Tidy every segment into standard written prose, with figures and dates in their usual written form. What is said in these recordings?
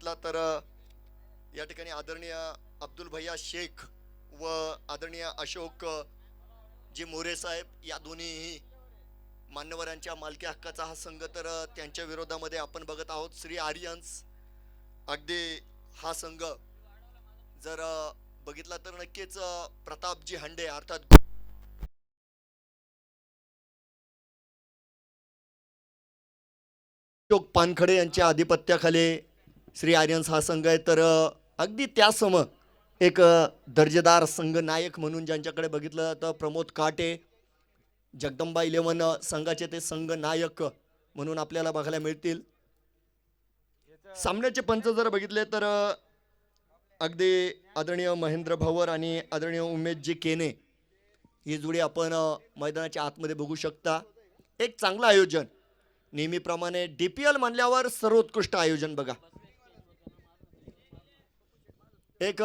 बघितला तर या ठिकाणी आदरणीय अब्दुल भैया शेख व आदरणीय अशोक जे मोरे साहेब या दोन्हीही मान्यवरांच्या मालकी हक्काचा हा संघ तर त्यांच्या विरोधामध्ये आपण बघत आहोत श्री आर्यन्स. अगदी हा संघ जर बघितला तर नक्कीच प्रतापजी हंडे अर्थात अशोक पानखडे यांच्या आधिपत्याखाली श्री आर्यन्स हा संघ आहे. तर अगदी त्यासमोर एक दर्जेदार संघ नायक म्हणून ज्यांच्याकडे बघितलं जातं प्रमोद काटे, जगदंबा 11 संघाचे ते संघ नायक म्हणून आपल्याला बघायला मिळतील. सामन्याचे पंच जर बघितले तर अगदी आदरणीय महेंद्र भवर आणि आदरणीय उमेशजी केने ही जोडी आपण मैदानाच्या आतमध्ये बघू शकता. एक चांगलं आयोजन नेहमीप्रमाणे DPL म्हणल्यावर सर्वोत्कृष्ट आयोजन बघा. एक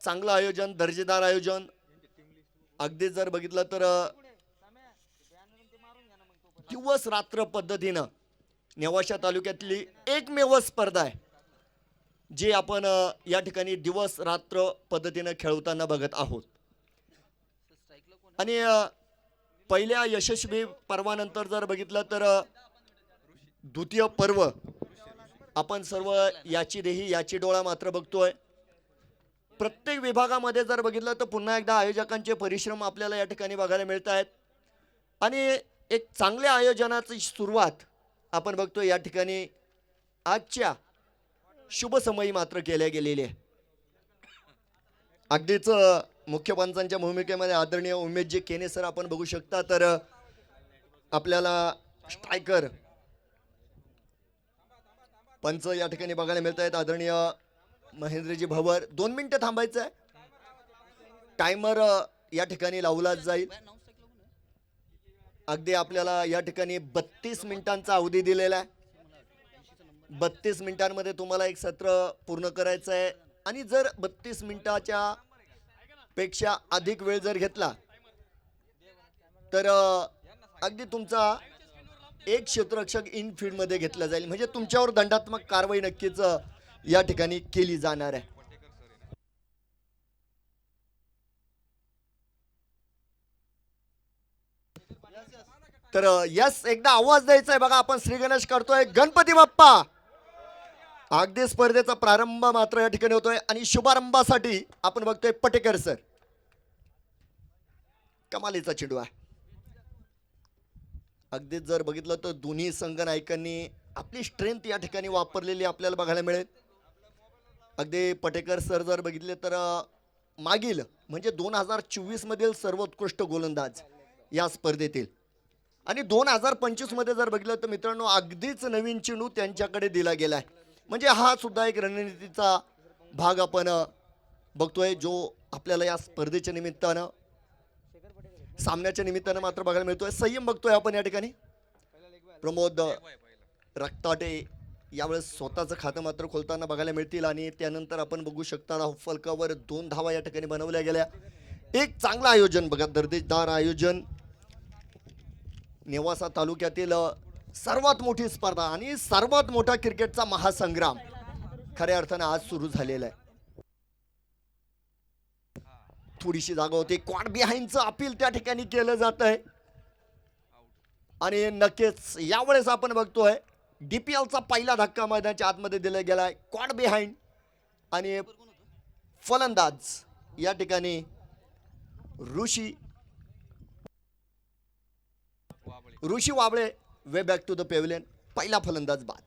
चांगलं आयोजन, दर्जेदार आयोजन. अगदी जर बघितलं तर दिवस रात्र पद्धतीनं नेवाशा तालुक्यातली एकमेव स्पर्धा आहे जी आपण या ठिकाणी दिवस रात्र पद्धतीनं खेळवताना बघत आहोत. आणि पहिल्या यशस्वी पर्वानंतर जर बघितलं तर द्वितीय पर्व आपण सर्व याची देही याची डोळा मात्र बघतोय. प्रत्येक विभागामध्ये जर बघितलं तर पुन्हा एकदा आयोजकांचे परिश्रम आपल्याला या ठिकाणी बघायला मिळत आहेत आणि एक चांगल्या आयोजनाची सुरुवात आपण बघतोय या ठिकाणी आजच्या शुभ समयी मात्र केल्या गेलेली आहे. अगदीच मुख्य पंचांच्या भूमिकेमध्ये आदरणीय उमेशजी केने सर आपण बघू शकता. तर आपल्याला स्ट्रायकर पंच या ठिकाणी बघायला मिळत आहेत आदरणीय महेंद्रजी भवर. 2 मिनिटं थांबायचं आहे. टायमर या ठिकाणी लावला जाईल. अगदी आपल्याला या ठिकाणी 32 मिनिटांचा अवधी दिलेला आहे. 32 मिनिटांमध्ये तुम्हाला एक सत्र पूर्ण करायचं आहे आणि जर 32 मिनिटाच्या पेक्षा अधिक वेळ जर घेतला तर अगदी तुमचा एक क्षेत्ररक्षक इन फील्ड मध्ये घेतला जाईल. म्हणजे तुमच्यावर दंडात्मक कारवाई नक्कीच या ठिकाणी केली जाणार आहे. तर यस एकदा आवाज द्यायचा आहे बघा. आपण श्री गणेश करतोय गणपती बाप्पा. अगदी स्पर्धेचा प्रारंभ मात्र या ठिकाणी होतोय आणि शुभारंभासाठी आपण बघतोय पटेकर सर. कमालीचा चेंडू आहे. अगदीच जर बघितलं तर दोन्ही संघ नायकांनी आपली स्ट्रेंथ या ठिकाणी वापरलेली आपल्याला बघायला मिळेल. अगदी पटेकर सर जर बघितले तर मागील म्हणजे 2024 मधील सर्वोत्कृष्ट गोलंदाज या स्पर्धेतील आणि 2025 मध्ये जर बघितलं तर मित्रांनो अगदीच नवीन चेंडू त्यांच्याकडे दिला गेलाय. म्हणजे हा सुद्धा एक रणनीतीचा भाग आपण बघतोय जो आपल्याला या स्पर्धेच्या निमित्तानं सामन्याच्या निमित्तानं मात्र बघायला मिळतोय. संयम बघतोय आपण या ठिकाणी. प्रमोद रक्ताटे यावेळेस स्वतःचं खातं मात्र खोलताना बघायला मिळतील आणि त्यानंतर आपण बघू शकता फलकावर 2 धावा या ठिकाणी बनवल्या गेल्या. एक चांगलं आयोजन बघा, दर्जेदार आयोजन. नेवासा तालुक्यातील सर्वात मोठी स्पर्धा आणि सर्वात मोठा क्रिकेटचा महासंग्राम खऱ्या अर्थानं आज सुरू झालेला आहे. थोडीशी जागा होती. क्वाड बिहाइंडचं अपील त्या ठिकाणी केलं जात आहे आणि नक्कीच यावेळेस आपण बघतोय DPLचा पहिला धक्का मैदानाच्या आतमध्ये दिला गेलाय. क्वाड बिहाइंड आणि फलंदाज या ठिकाणी Rishi Wable way back to the pavilion. पहिला फलंदाज बाद.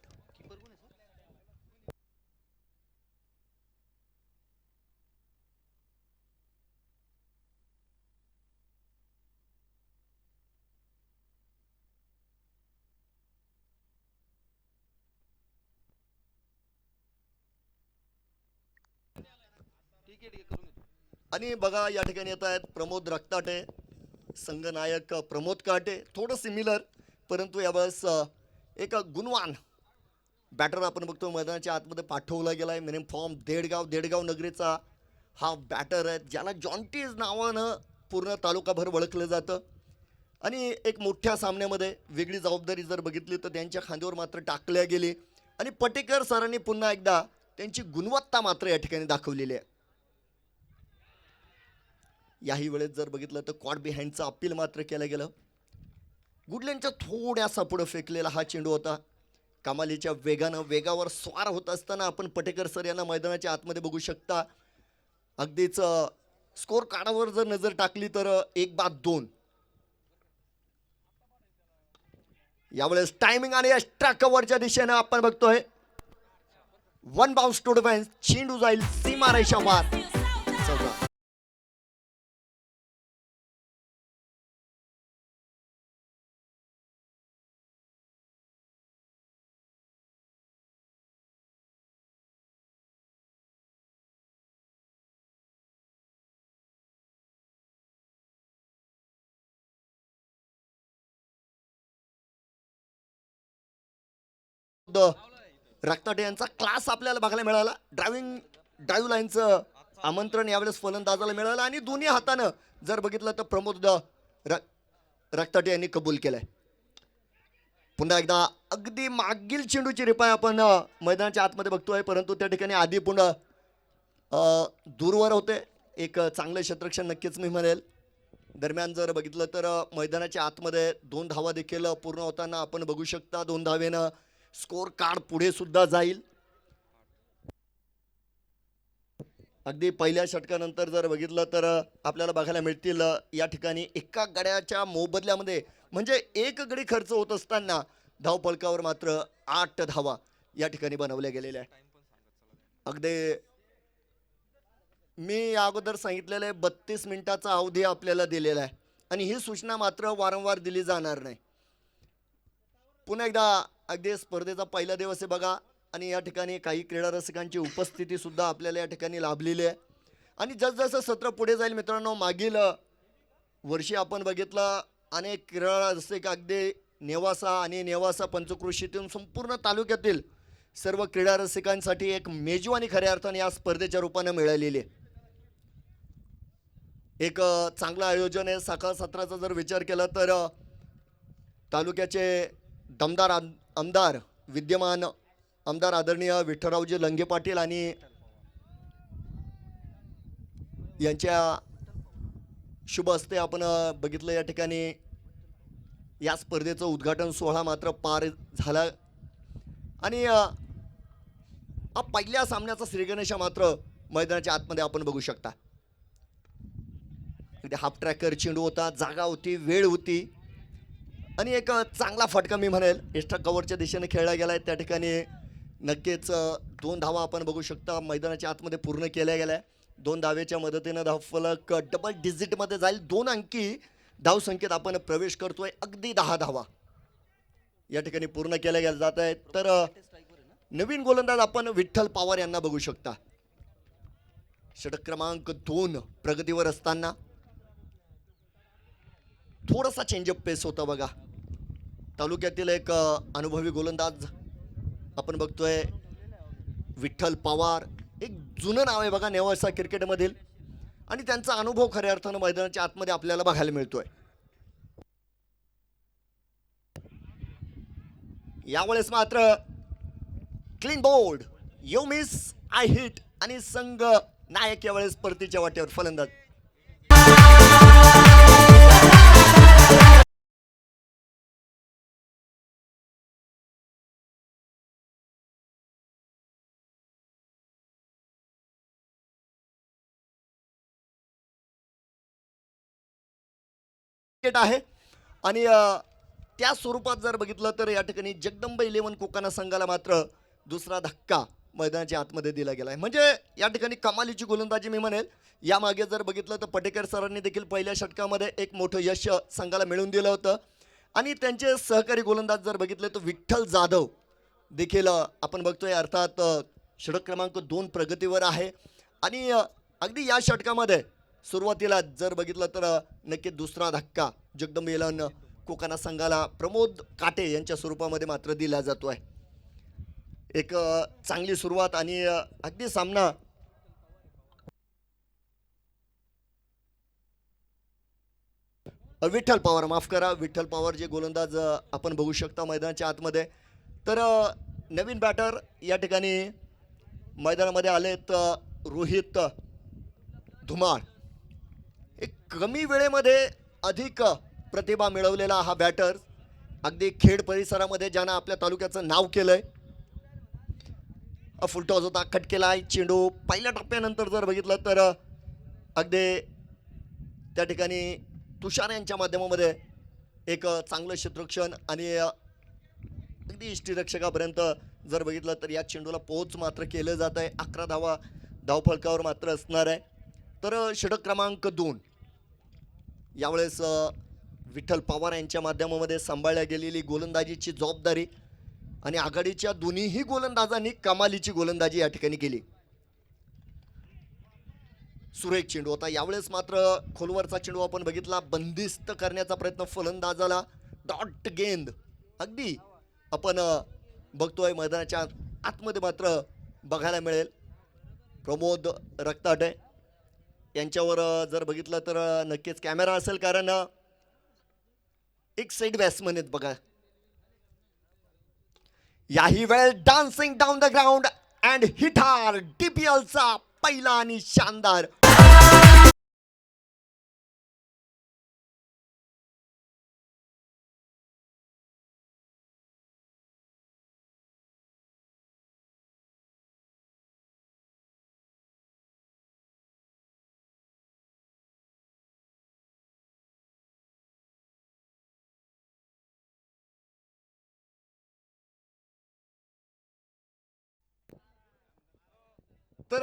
आणि बघा या ठिकाणी येत आहेत प्रमोद रक्ताटे, संघनायक प्रमोद काटे. थोडं सिमिलर परंतु यावेळेस एक गुणवान बॅटर आपण बघतो मैदानाच्या आतमध्ये पाठवला गेलाय. मिनिमम फॉर्म देडगाव नगरीचा हा बॅटर आहे ज्याला जॉन्टीज नावानं पूर्ण तालुकाभर ओळखलं जातं आणि एक मोठ्या सामन्यामध्ये वेगळी जबाबदारी जर बघितली तर त्यांच्या खांद्यावर मात्र टाकल्या गेली आणि पटेकर सरांनी पुन्हा एकदा त्यांची गुणवत्ता मात्र या ठिकाणी दाखवलेली आहे. याही वेळेस जर बघितलं तर कॉट बिहाइंडचं अपील मात्र केलं गेलं. गुडलँडच्या थोड्यासा पुढे फेकलेला हा चेंडू होता. कमालीच्या वेगावर स्वार होत असताना आपण पटेकर सर यांना मैदानाच्या आतमध्ये बघू शकता. अगदीच स्कोर कार्डावर जर नजर टाकली तर 1-2. यावेळेस टायमिंग आणि एक्स्ट्रा कव्हरच्या दिशेनं आपण बघतोय 1 बाउन्स टू डिफेन्स. चेंडू जाईल सीमारेषा पार. रक्ताटे यांचा क्लास आपल्याला बघायला मिळाला. ड्राईव्ह लाईनचं आमंत्रण यावेळेस फलंदाजाला मिळालं आणि दोन्ही हातानं जर बघितलं तर प्रमोद रक्ताटे यांनी कबूल केलंय. पुन्हा एकदा अगदी मागील चेंडूची रिपाय आपण मैदानाच्या आतमध्ये बघतोय, परंतु त्या ठिकाणी आधी पुन्हा दूरवर होते. एक चांगलं क्षेत्ररक्षण नक्कीच मी म्हणेल. दरम्यान जर बघितलं तर मैदानाच्या आतमध्ये 2 धावा देखील पूर्ण होताना आपण बघू शकता. 2 धावेनं स्कोर कार्ड पुढे सुद्धा जाईल. अगदी पहिल्या षटकानंतर जर बघितलं तर आपल्याला बघायला मिळतील या ठिकाणी एका गड्याच्या मोबदल्यामध्ये म्हणजे एक गडी खर्च होत असताना धावफलकावर मात्र 8 धावा या ठिकाणी बनवल्या गेलेल्या आहे. अगदी मी अगोदर सांगितलेलं आहे 32 मिनिटाचा अवधी आपल्याला दिलेला आहे आणि ही सूचना मात्र वारंवार दिली जाणार नाही. पुन्हा एकदा अगदी स्पर्धेचा पहिला दिवस आहे बघा आणि या ठिकाणी काही क्रीडा रसिकांची उपस्थिती सुद्धा आपल्याला या ठिकाणी लाभलेली आहे. आणि जसजसं सत्र पुढे जाईल मित्रांनो, मागील वर्षी आपण बघितलं अनेक क्रीडा रसिक अगदी नेवासा पंचक्रोशीतून संपूर्ण तालुक्यातील सर्व क्रीडा रसिकांसाठी एक मेजवानी खऱ्या अर्थाने या स्पर्धेच्या रूपाने मिळालेली आहे. एक चांगलं आयोजन आहे. सकाळ सत्राचा जर विचार केला तर तालुक्याचे दमदार आमदार विद्यमान आमदार आदरणीय विठ्ठलरावजी लंगे पाटील आणि यांच्या शुभ हस्ते आपण बघितलं या ठिकाणी या स्पर्धेचं उद्घाटन सोहळा मात्र पार झाला आणि पहिल्या सामन्याचा श्रीगणेशा मात्र मैदानाच्या आतमध्ये आपण बघू शकता. हाफ ट्रॅकर चेंडू होता, जागा होती, वेळ होती आणि एक चांगला फटका मी म्हणेल एक्स्ट्रा कव्हरच्या दिशेने खेळला गेलाय. त्या ठिकाणी नक्कीच 2 धावा आपण बघू शकता मैदानाच्या आतमध्ये पूर्ण केल्या गेल्या. 2 धावेच्या मदतीनं धावफलक डबल डिजिटमध्ये जाईल. 2 अंकी धावसंख्येत आपण प्रवेश करतोय. अगदी 10 धावा या ठिकाणी पूर्ण केल्या गेल्या जात आहेत. तर नवीन गोलंदाज आपण विठ्ठल पवार यांना बघू शकता. षटक क्रमांक 2 प्रगतीवर असताना थोडासा चेंजअप पेस होता बघा. तालुक्यातील एक अनुभवी गोलंदाज आपण बघतोय विठ्ठल पवार. एक जुनं नाव आहे बघा नेवासा क्रिकेटमधील आणि त्यांचा अनुभव खऱ्या अर्थानं मैदानाच्या आतमध्ये आपल्याला बघायला मिळतोय. यावेळेस मात्र clean board, you miss I hit आणि संघ नायक यावेळेस परतीच्या वाटेवर फलंदाज. आहे आणि त्या स्वरूपात जर बघितलं तर या ठिकाणी जगदंब 11 कोकाना संघाला मात्र दुसरा धक्का मैदानाच्या आतमध्ये दिला गेलाय. म्हणजे या ठिकाणी कमालीची गोलंदाजी मी म्हणेल. यामागे जर बघितलं तर पटेकर सरांनी देखील पहिल्या षटकामध्ये एक मोठं यश संघाला मिळवून दिलं होतं आणि त्यांचे सहकारी गोलंदाज जर बघितले तर विठ्ठल जाधव देखील आपण बघतोय अर्थात षटक क्रमांक 2 प्रगतीवर आहे आणि अगदी या षटकामध्ये सुरुवातीला जर बघितलं तर नक्की दुसरा धक्का जगदंब 11 कोकाना संघाला प्रमोद काटे यांच्या स्वरूपामध्ये मात्र दिला जातो आहे. एक चांगली सुरुवात आणि अगदी सामना विठ्ठल पवार, माफ करा, विठ्ठल पवार जे गोलंदाज आपण बघू शकता मैदानाच्या आतमध्ये. तर नवीन बॅटर या ठिकाणी मैदानामध्ये आलेत रोहित धुमाळ. एक कमी वेळेमध्ये अधिक प्रतिभा मिळवलेला हा बॅटर, अगदी खेड परिसरामध्ये ज्यानं आपल्या तालुक्याचं नाव केलंय. फुलटॉस होता, कट केलाय चेंडू. पहिल्या टप्प्यानंतर जर बघितलं तर अगदी त्या ठिकाणी तुषार यांच्या माध्यमामध्ये एक चांगलं क्षेत्ररक्षण आणि अगदी इष्टीरक्षकापर्यंत जर बघितलं तर या चेंडूला पोच मात्र केलं जात आहे. 11 धावा धावफलकावर मात्र असणार आहे. तर षटक क्रमांक 2 यावेळेस विठ्ठल पवार यांच्या माध्यमामध्ये सांभाळल्या गेलेली गोलंदाजीची जबाबदारी आणि आघाडीच्या दोन्हीही गोलंदाजांनी कमालीची गोलंदाजी या ठिकाणी केली. सुरेख चेंडू होता. यावेळेस मात्र खोलवरचा चेंडू आपण बघितला, बंदिस्त करण्याचा प्रयत्न फलंदाजाला. डॉट गेंद अगदी आपण बघतोय मैदानाच्या आतमध्ये मात्र बघायला मिळेल. प्रमोद रक्ताटे यांच्यावर जर बघितलं तर नक्कीच कॅमेरा असेल, कारण एक साईड बॅट्समन आहेत बघा. याही वेळ dancing down the ground and हिटार डीपीएलचा पहिला आणि शानदार तर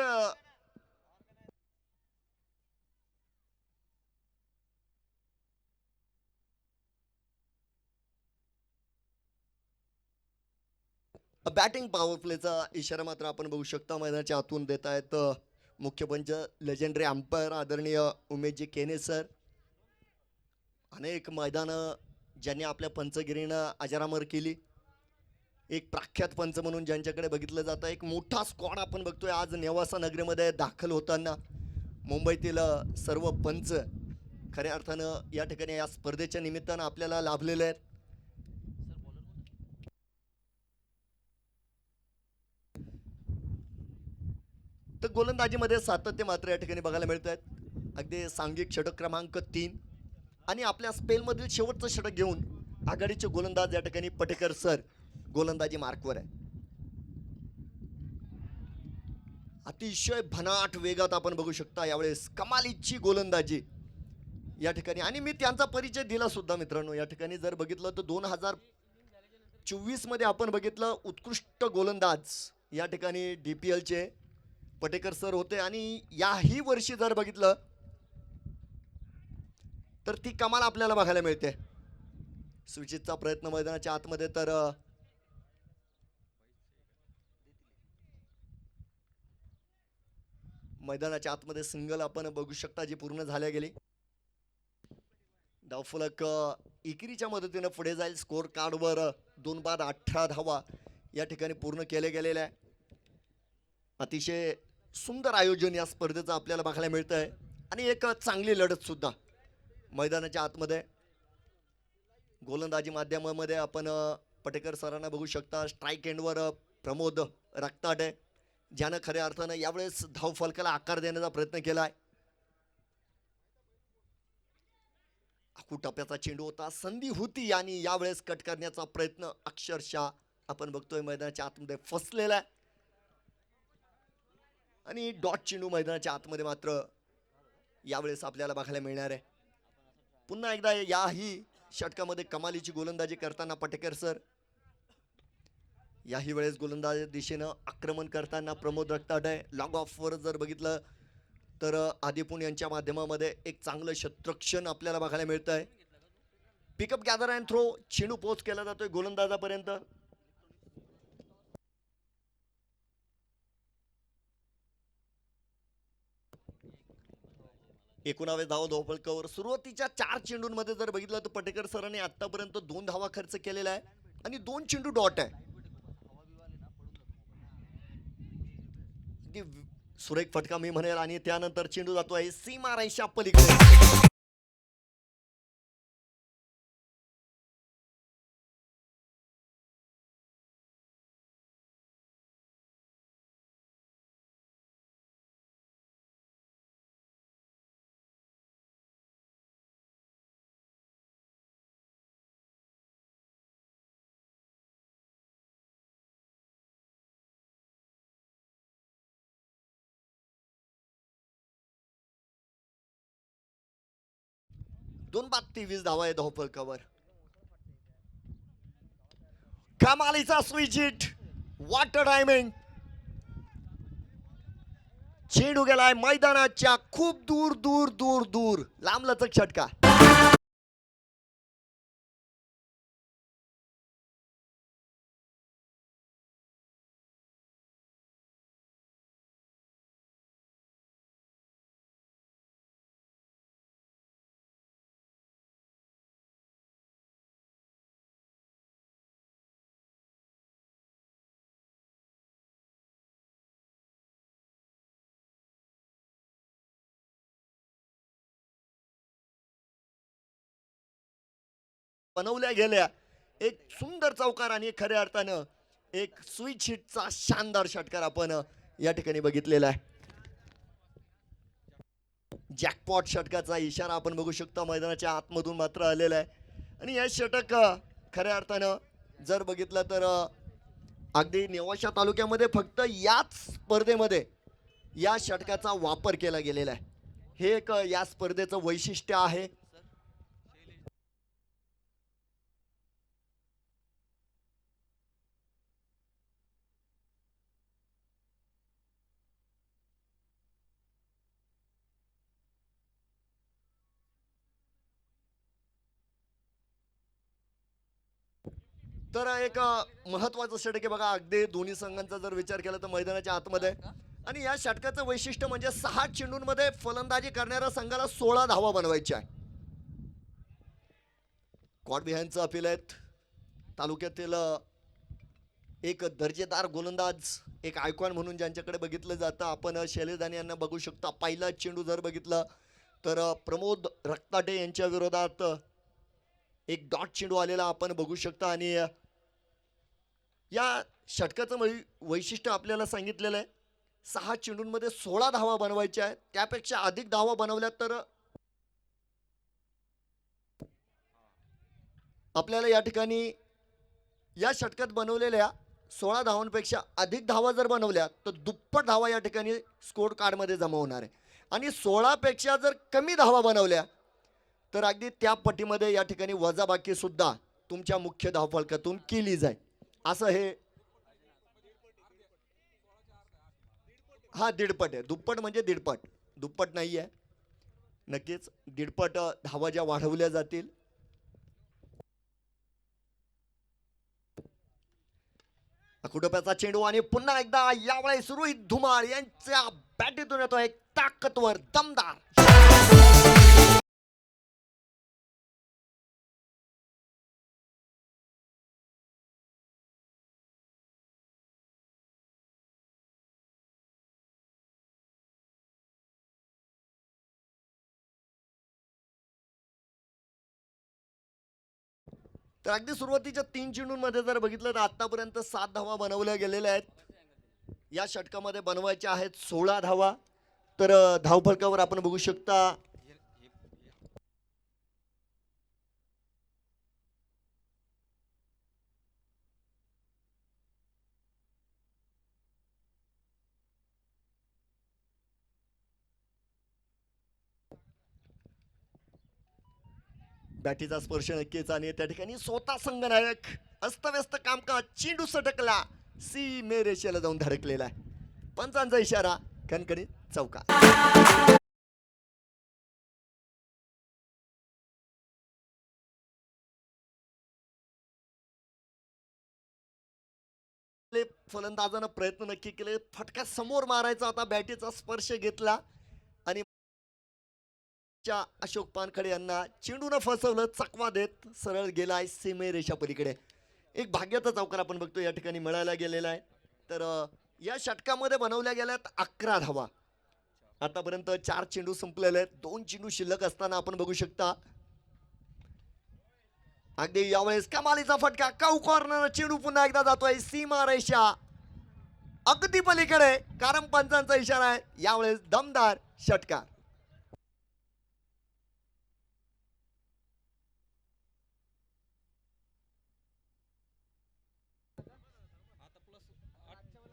बॅटिंग पॉवर प्लेचा इशारा मात्र आपण बघू शकता मैदानाच्या आतून देत आहेत मुख्य पंच लेजेंडरी अंपायर आदरणीय उमेशजी केने सर. अनेक मैदानं ज्यांनी आपल्या पंचगिरीनं अजरामर केली, एक प्रख्यात पंच म्हणून ज्यांच्याकडे बघितलं जातं. एक मोठा स्क्वॉड आपण बघतोय आज नेवासा नगरीमध्ये दाखल होताना. मुंबईतील सर्व पंच खऱ्या अर्थानं या ठिकाणी या स्पर्धेच्या निमित्तानं आपल्याला लाभलेले आहेत. तर गोलंदाजीमध्ये सातत्य मात्र या ठिकाणी बघायला मिळत आहेत. अगदी सांघिक षटक क्रमांक 3 आणि आपल्या स्पेलमधील शेवटचं षटक घेऊन आघाडीचे गोलंदाज या ठिकाणी पटेकर सर गोलंदाजी मार्कवर आहे. अतिशय भनाट वेगात आपण बघू शकता यावेळेस कमालीची गोलंदाजी या ठिकाणी. आणि मी त्यांचा परिचय दिला सुद्धा मित्रांनो. या ठिकाणी जर बघितलं तर 2024 मध्ये आपण बघितलं उत्कृष्ट गोलंदाज या ठिकाणी डीपीएलचे पटेकर सर होते. आणि याही वर्षी जर बघितलं तर ती कमाल आपल्याला बघायला मिळते. स्विचितचा प्रयत्न मैदानाच्या आतमध्ये, तर मैदानाच्या आतमध्ये सिंगल आपण बघू शकता जी पूर्ण झाल्या गेली. धावफलक इकरीच्या मदतीनं पुढे जाईल. स्कोर कार्डवर 2 बाद 18 धावा या ठिकाणी पूर्ण केले गेलेले आहे. अतिशय सुंदर आयोजन या स्पर्धेचं आपल्याला बघायला मिळतं आहे आणि एक चांगली लढत सुद्धा मैदानाच्या आतमध्ये. गोलंदाजी माध्यमामध्ये आपण पटेकर सरांना बघू शकता. स्ट्राईक एंडवर प्रमोद रक्ताटे ज्यानं खऱ्या अर्थानं यावेळेस धावफलकाला आकार देण्याचा प्रयत्न केला आहे. टप्प्याचा चेंडू होता, संधी होती आणि यावेळेस कट करण्याचा प्रयत्न अक्षरशः आपण बघतोय मैदानाच्या आतमध्ये फसलेला आहे. आणि डॉट चेंडू मैदानाच्या आतमध्ये मात्र यावेळेस आपल्याला बघायला मिळणार आहे. पुन्हा एकदा याही षटकामध्ये कमालीची गोलंदाजी करताना पटेकर सर. याही वेळेस गोलंदाज दिशेनं आक्रमण करताना प्रमोद रक्ताटे. लॉग ऑफवर जर बघितलं तर आदिपुन यांच्या माध्यमामध्ये एक चांगलं क्षेत्ररक्षण आपल्याला बघायला मिळतं आहे. पिकअप गॅदर अँड थ्रो, चेंडू पोच केला जातोय गोलंदाजापर्यंत. एकोणावे धावा धावफलकावर. सुरुवातीच्या 4 चेंडूंमध्ये जर बघितलं तर पटेकर सरांनी आतापर्यंत 2 धावा खर्च केलेला आहे आणि 2 चेंडू डॉट आहे. सुरेख फटका मी म्हणेल आणि त्यानंतर चेंडू जातो आहे सीमा रेषा पलीकडे. 2 बाद 23 धावा आहे धावफलकावर. कमालीचा स्विच हिट, वॉटर टायमिंग. चेंडू गेलाय मैदानाच्या खूप दूर दूर दूर दूर, लांबलचक षटकार. बनवल्या गेल्या एक सुंदर चौकार आणि खऱ्या अर्थानं एक स्विच हिटचा शानदार षटकार आपण या ठिकाणी बघितलेला आहे. जॅकपॉट षटकाचा इशारा आपण बघू शकता मैदानाच्या आतमधून मात्र आलेला आहे. आणि हे षटक खऱ्या अर्थानं जर बघितलं तर अगदी नेवाशा तालुक्यामध्ये फक्त याच स्पर्धेमध्ये या षटकाचा वापर केला गेलेला आहे. हे एक या स्पर्धेचं वैशिष्ट्य आहे. तर एक महत्वाचं षटक आहे बघा. अगदी दोन्ही संघांचा जर विचार केला तर मैदानाच्या आतमध्ये. आणि या षटकाचं वैशिष्ट्य म्हणजे 6 चेंडूंमध्ये फलंदाजी करणाऱ्या संघाला 16 धावा बनवायच्या आहे. कॉट बिहाइंडचं अपील आहेत. तालुक्यातील एक दर्जेदार गोलंदाज, एक आयकॉन म्हणून ज्यांच्याकडे बघितलं जातं आपण शैलेश दाने यांना बघू शकता. पहिला चेंडू जर बघितलं तर प्रमोद रक्ताटे यांच्या विरोधात एक डॉट चेंडू आलेला आपण बघू शकता. आणि या षटकाचं वैशिष्ट्य आपल्याला सांगितलेलं आहे 6 चेंडूंमध्ये 16 धावा बनवायच्या आहेत. त्यापेक्षा अधिक धावा बनवल्या तर आपल्याला या ठिकाणी या षटकात बनवलेल्या 16 धावांपेक्षा अधिक धावा जर बनवल्या तर दुप्पट धावा या ठिकाणी स्कोर कार्डमध्ये जमा होणार आहे. आणि 16 पेक्षा जर कमी धावा बनवल्या तर अगदी त्या पट्टीमध्ये या ठिकाणी वजाबाकी सुद्धा तुमच्या मुख्य धावफलकातून केली जाईल. असं हे हा दीडपट आहे. दुप्पट म्हणजे दीडपट, दुप्पट नाही आहे. नक्कीच दीडपट धावा ज्या वाढवल्या जातील. कुटुंबाचा चेंडू आणि पुन्हा एकदा यावेळेस रोहित धुमाळ यांच्या बॅटीतून येतो एक ताकदवर दमदार. तर अगदी सुरुवातीच्या 3 चेंडूंमध्ये जर बघितलं तर आतापर्यंत 7 धावा बनवल्या गेलेल्या आहेत. या षटकामध्ये बनवायच्या आहेत 16 धावा. तर धावफलकावर आपण बघू शकता बॅटीचा स्पर्श नक्कीच. आणि त्या ठिकाणी स्वतः संघनायक अस्तव्यस्त कामकाज चेंडू सटकला सीमे रेषेला जाऊन धडकलेला आहे. पंचांचा इशारा कणकणीत चौकार. फलंदाजानं प्रयत्न नक्की केले. फटका समोर मारायचा होता, बॅटीचा स्पर्श घेतला आणि अशोक पानखडे यांना चेंडून फसवलं. चकवा देत सरळ गेलाय सीमे रेषा पलीकडे. एक भाग्याचा चौकार आपण बघतो या ठिकाणी मिळायला गेलेला आहे. तर या षटकामध्ये बनवल्या गेल्यात 11 धावा. आतापर्यंत 4 चेंडू संपलेले आहेत. 2 चेंडू शिल्लक असताना आपण बघू शकता अगदी यावेळेस कमालीचा फटका. काऊ कॉर्नर चेंडू पुन्हा एकदा जातोय सीमा रेषा अगदी पलीकडे. कारण पंचांचा इशारा आहे. यावेळेस दमदार षटकार.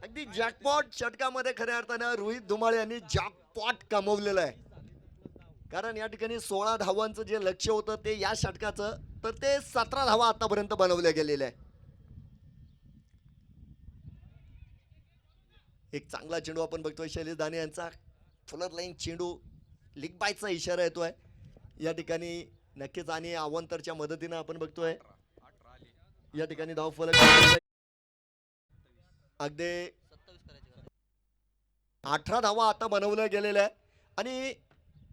अगदी जॅकपॉट षटकामध्ये खऱ्या अर्थानं रोहित धुमाळ यांनी जॅकपॉट कमवलेला आहे. कारण या ठिकाणी 16 धावांचं जे लक्ष होतं ते या षटकाचं, तर ते 17 धावा आतापर्यंत बनवल्या गेलेल्या आहे. एक चांगला चेंडू आपण बघतोय शैलेश दाने यांचा, फुलर लाईन चेंडू, लिग बायचा इशारा येतोय या ठिकाणी नक्कीच. आणि अवंतरच्या मदतीनं आपण बघतोय या ठिकाणी धाव फलक अगदी 18 धावा आता बनवल्या गेलेल्या आहे. आणि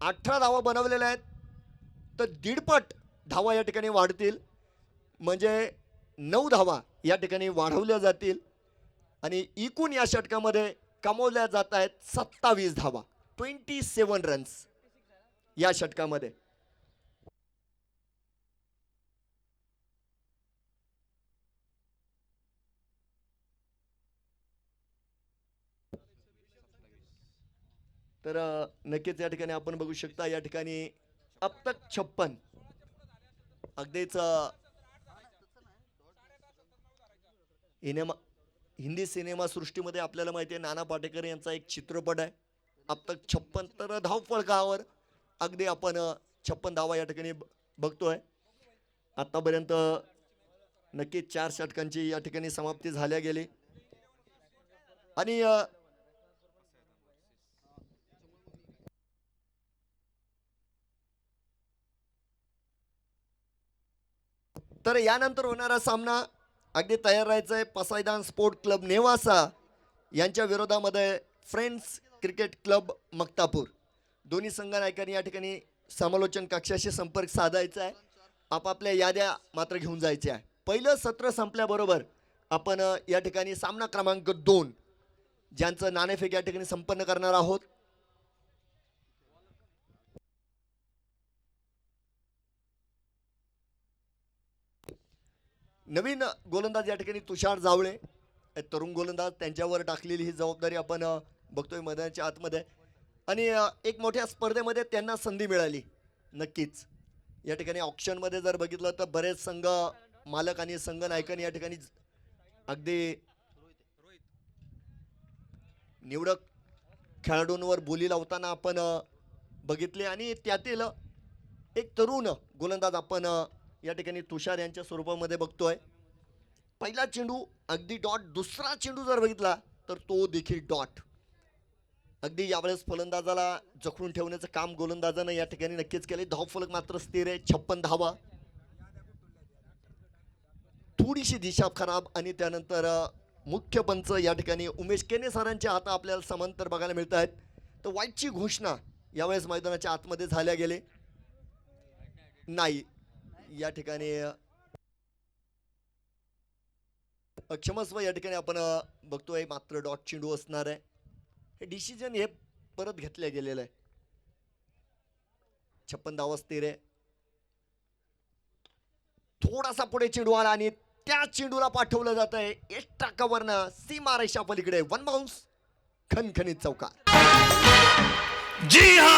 18 धावा बनवलेल्या आहेत तर दीडपट धावा या ठिकाणी वाढतील, म्हणजे 9 धावा या ठिकाणी वाढवल्या जातील. आणि एकूण या षटकामध्ये कमवल्या जात आहेत 27 धावा, 27 रन्स या षटकामध्ये. तर नक्कीच या ठिकाणी आपण बघू शकता या ठिकाणी अब तक 56 अगदीच हिंदी सिनेमा सृष्टीमध्ये आपल्याला माहिती आहे नाना पाटेकर यांचा एक चित्रपट आहे अब तक 56. तर धावफलकावर अगदी आपण 56 धावा या ठिकाणी बघतोय. आतापर्यंत नक्कीच 4 षटकांची या ठिकाणी समाप्ती झाल्या गेली. आणि तर यानंतर होणारा सामना अगदी तयार राहायचं आहे. पसायदान स्पोर्ट क्लब नेवासा यांच्या विरोधामध्ये फ्रेंड्स क्रिकेट क्लब मक्तापूर. दोन्ही संघ नायकांनी या ठिकाणी समालोचन कक्षाशी संपर्क साधायचा आहे. आपापल्या याद्या मात्र घेऊन जायच्या आहे. पहिलं सत्र संपल्याबरोबर आपण या ठिकाणी सामना क्रमांक 2 ज्यांचं नाणेफेक या ठिकाणी संपन्न करणार आहोत. नवीन गोलंदाज या ठिकाणी तुषार जावळे, तरुण गोलंदाज, त्यांच्यावर टाकलेली ही जबाबदारी आपण बघतोय मैदानाच्या आतमध्ये. आणि एक मोठ्या स्पर्धेमध्ये त्यांना संधी मिळाली. नक्कीच या ठिकाणी ऑप्शनमध्ये जर बघितलं तर बरेच संघ मालक आणि संघ नायकांनी या ठिकाणी अगदी निवडक खेळाडूंवर बोली लावताना आपण बघितले. आणि त्यातील एक तरुण गोलंदाज आपण या ठिकाणी तुषार यांच्या स्वरूपामध्ये बघतोय. पहिला चेंडू अगदी डॉट, दुसरा चेंडू जर बघितला तर तो देखील डॉट. अगदी यावेळेस फलंदाजाला जखडून ठेवण्याचं काम गोलंदाजानं या ठिकाणी नक्कीच केले. धावफलक मात्र स्थिर आहे, 56 धावा. थोडीशी दिशा खराब. आणि त्यानंतर मुख्य पंच या ठिकाणी उमेश केने सरांच्या हात आपल्याला समांतर बघायला मिळत आहेत. तर वाईटची घोषणा यावेळेस मैदानाच्या आतमध्ये झाल्या गेले नाही. या ठिकाणी क्षमस्व या ठिकाणी आपण बघतोय मात्र डॉट चेंडू असणार आहे. हे डिसिजन हे परत घेतलं गेलेलं आहे. 56 धावा स्थिर आहे. थोडासा पुढे चेंडू आला आणि त्या चेंडूला पाठवलं जात आहे एक्स्ट्रा कव्हरनं सीमा रेषा पलीकडे. वन बाउन्स, खणखणीत चौकार. जी हा,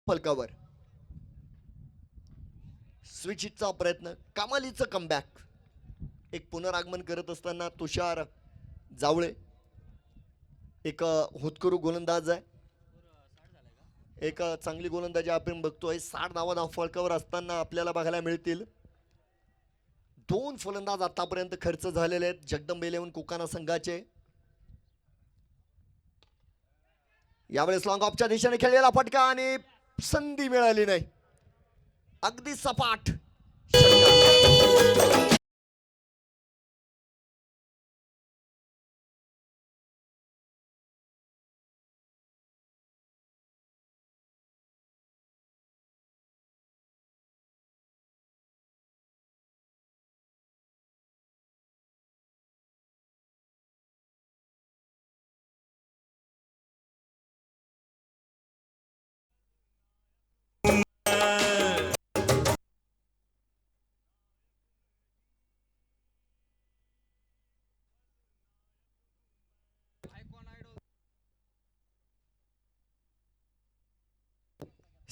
फलकावर स्विचिटचा प्रयत्न, कमालीचं कमबॅक. एक पुनरागमन करत असताना तुषार जावळे एक होतकरू गोलंदाज आहे. एक चांगली गोलंदाजी आपण बघतोय. 60 धावा फलकावर असताना आपल्याला बघायला मिळतील. 2 फलंदाज आतापर्यंत खर्च झालेले आहेत जगदंबे 11 कुकाना संघाचे. यावेळेस लॉंग ऑफच्या दिशेने खेळलेला फटका आणि संधी मिळाली नाही. अगदी सपाट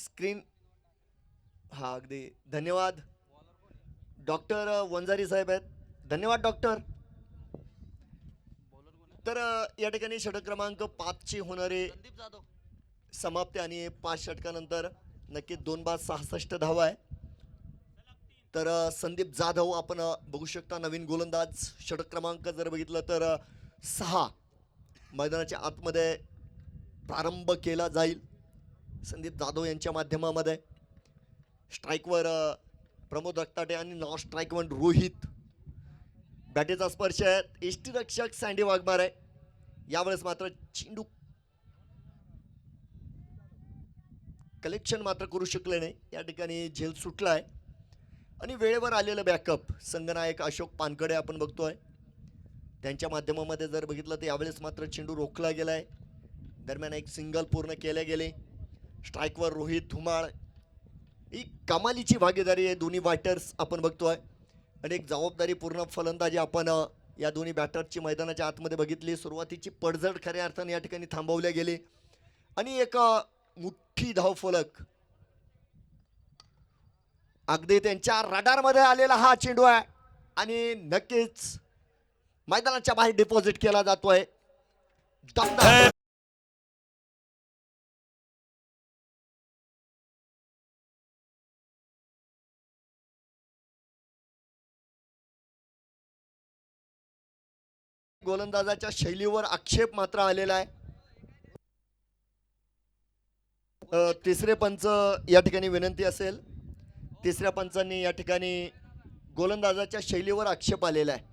स्क्रीन. हा अगदी धन्यवाद. डॉक्टर वंजारी साहेब आहेत. धन्यवाद डॉक्टर. तर या ठिकाणी षटक क्रमांक 5 ची होणारे समाप्ती आणि 5 षटकानंतर नक्कीच 2 बाद 66 धावा आहे. तर संदीप जाधव आपण बघू शकता नवीन गोलंदाज. षटक क्रमांक जर बघितलं तर 6 मैदानाच्या आतमध्ये प्रारंभ केला जाईल संदीप जाधव यांच्या माध्यमामध्ये. स्ट्राईकवर प्रमोद रक्ताटे आणि नॉन स्ट्राईकवर रोहित. बॅटेचा स्पर्श आहे यष्टीरक्षक सँडी वाघमार आहे. यावेळेस मात्र चेंडू कलेक्शन मात्र करू शकले नाही. या ठिकाणी झेल सुटला आहे आणि वेळेवर आलेलं बॅकअप संघनायक अशोक पानकडे आपण बघतोय त्यांच्या माध्यमामध्ये जर बघितलं तर यावेळेस मात्र चेंडू रोखला गेलाय. दरम्यान एक सिंगल पूर्ण केले गेले. स्ट्राईकवर रोहित धुमाळ. ही कमालीची भागीदारी आहे दोन्ही बॅटर्स आपण बघतोय आणि एक जबाबदारीपूर्ण फलंदाजी आपण या दोन्ही बॅटर्सची मैदानाच्या आतमध्ये बघितली. सुरुवातीची पडझड खऱ्या अर्थाने या ठिकाणी थांबवल्या गेली आणि एक मोठी धावफलक अगदी त्यांच्या रडारमध्ये आलेला हा चेंडू आहे आणि नक्कीच मैदानाच्या बाहेर डिपॉझिट केला जातोय. गोलंदाजाच्या शैलीवर आक्षेप मात्र आलेला आहे. तिसरे पंच या ठिकाणी विनंती असेल. तिसऱ्या पंचांनी या ठिकाणी गोलंदाजाच्या शैलीवर आक्षेप आलेला आहे.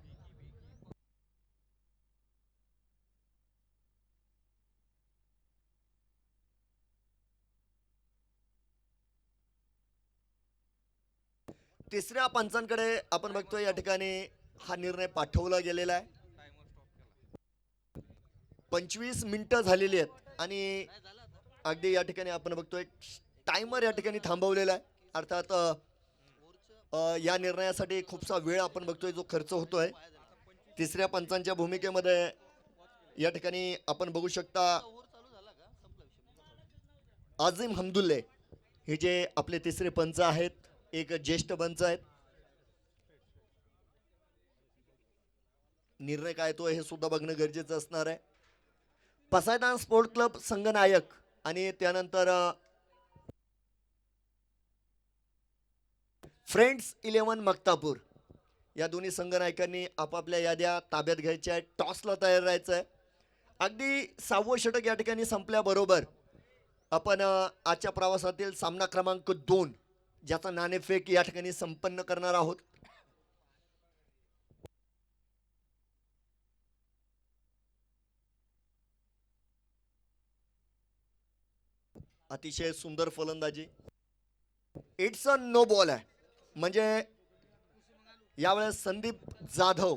तिसऱ्या पंचांकडे आपण बघतोय या ठिकाणी हा निर्णय पाठवला गेलेला आहे. 25 मिनिटं झालेली आहेत आणि अगदी या ठिकाणी आपण बघतोय टायमर या ठिकाणी थांबवलेला आहे. अर्थात या निर्णयासाठी खूपसा वेळ आपण बघतोय जो खर्च होतोय. तिसऱ्या पंचांच्या भूमिकेमध्ये या ठिकाणी आपण बघू शकता आझिम हमदुल्ले हे जे आपले तिसरे पंच आहेत. एक ज्येष्ठ पंच आहेत. निर्णय काय तो हे सुद्धा बघणं गरजेचं असणार आहे. पसायदान स्पोर्ट क्लब संघनायक आणि त्यानंतर फ्रेंड्स 11 मक्तापूर या दोन्ही संघनायकांनी आपापल्या याद्या ताब्यात घ्यायच्या आहेत. टॉसला तयार राहायचं आहे. अगदी 6वं षटक या ठिकाणी संपल्याबरोबर आपण आजच्या प्रवासातील सामना क्रमांक 2 ज्याचा नाणेफेक या ठिकाणी संपन्न करणार आहोत. अतिशय सुंदर फलंदाजी. इट्स अ नो बॉल आहे म्हणजे यावेळेस संदीप जाधव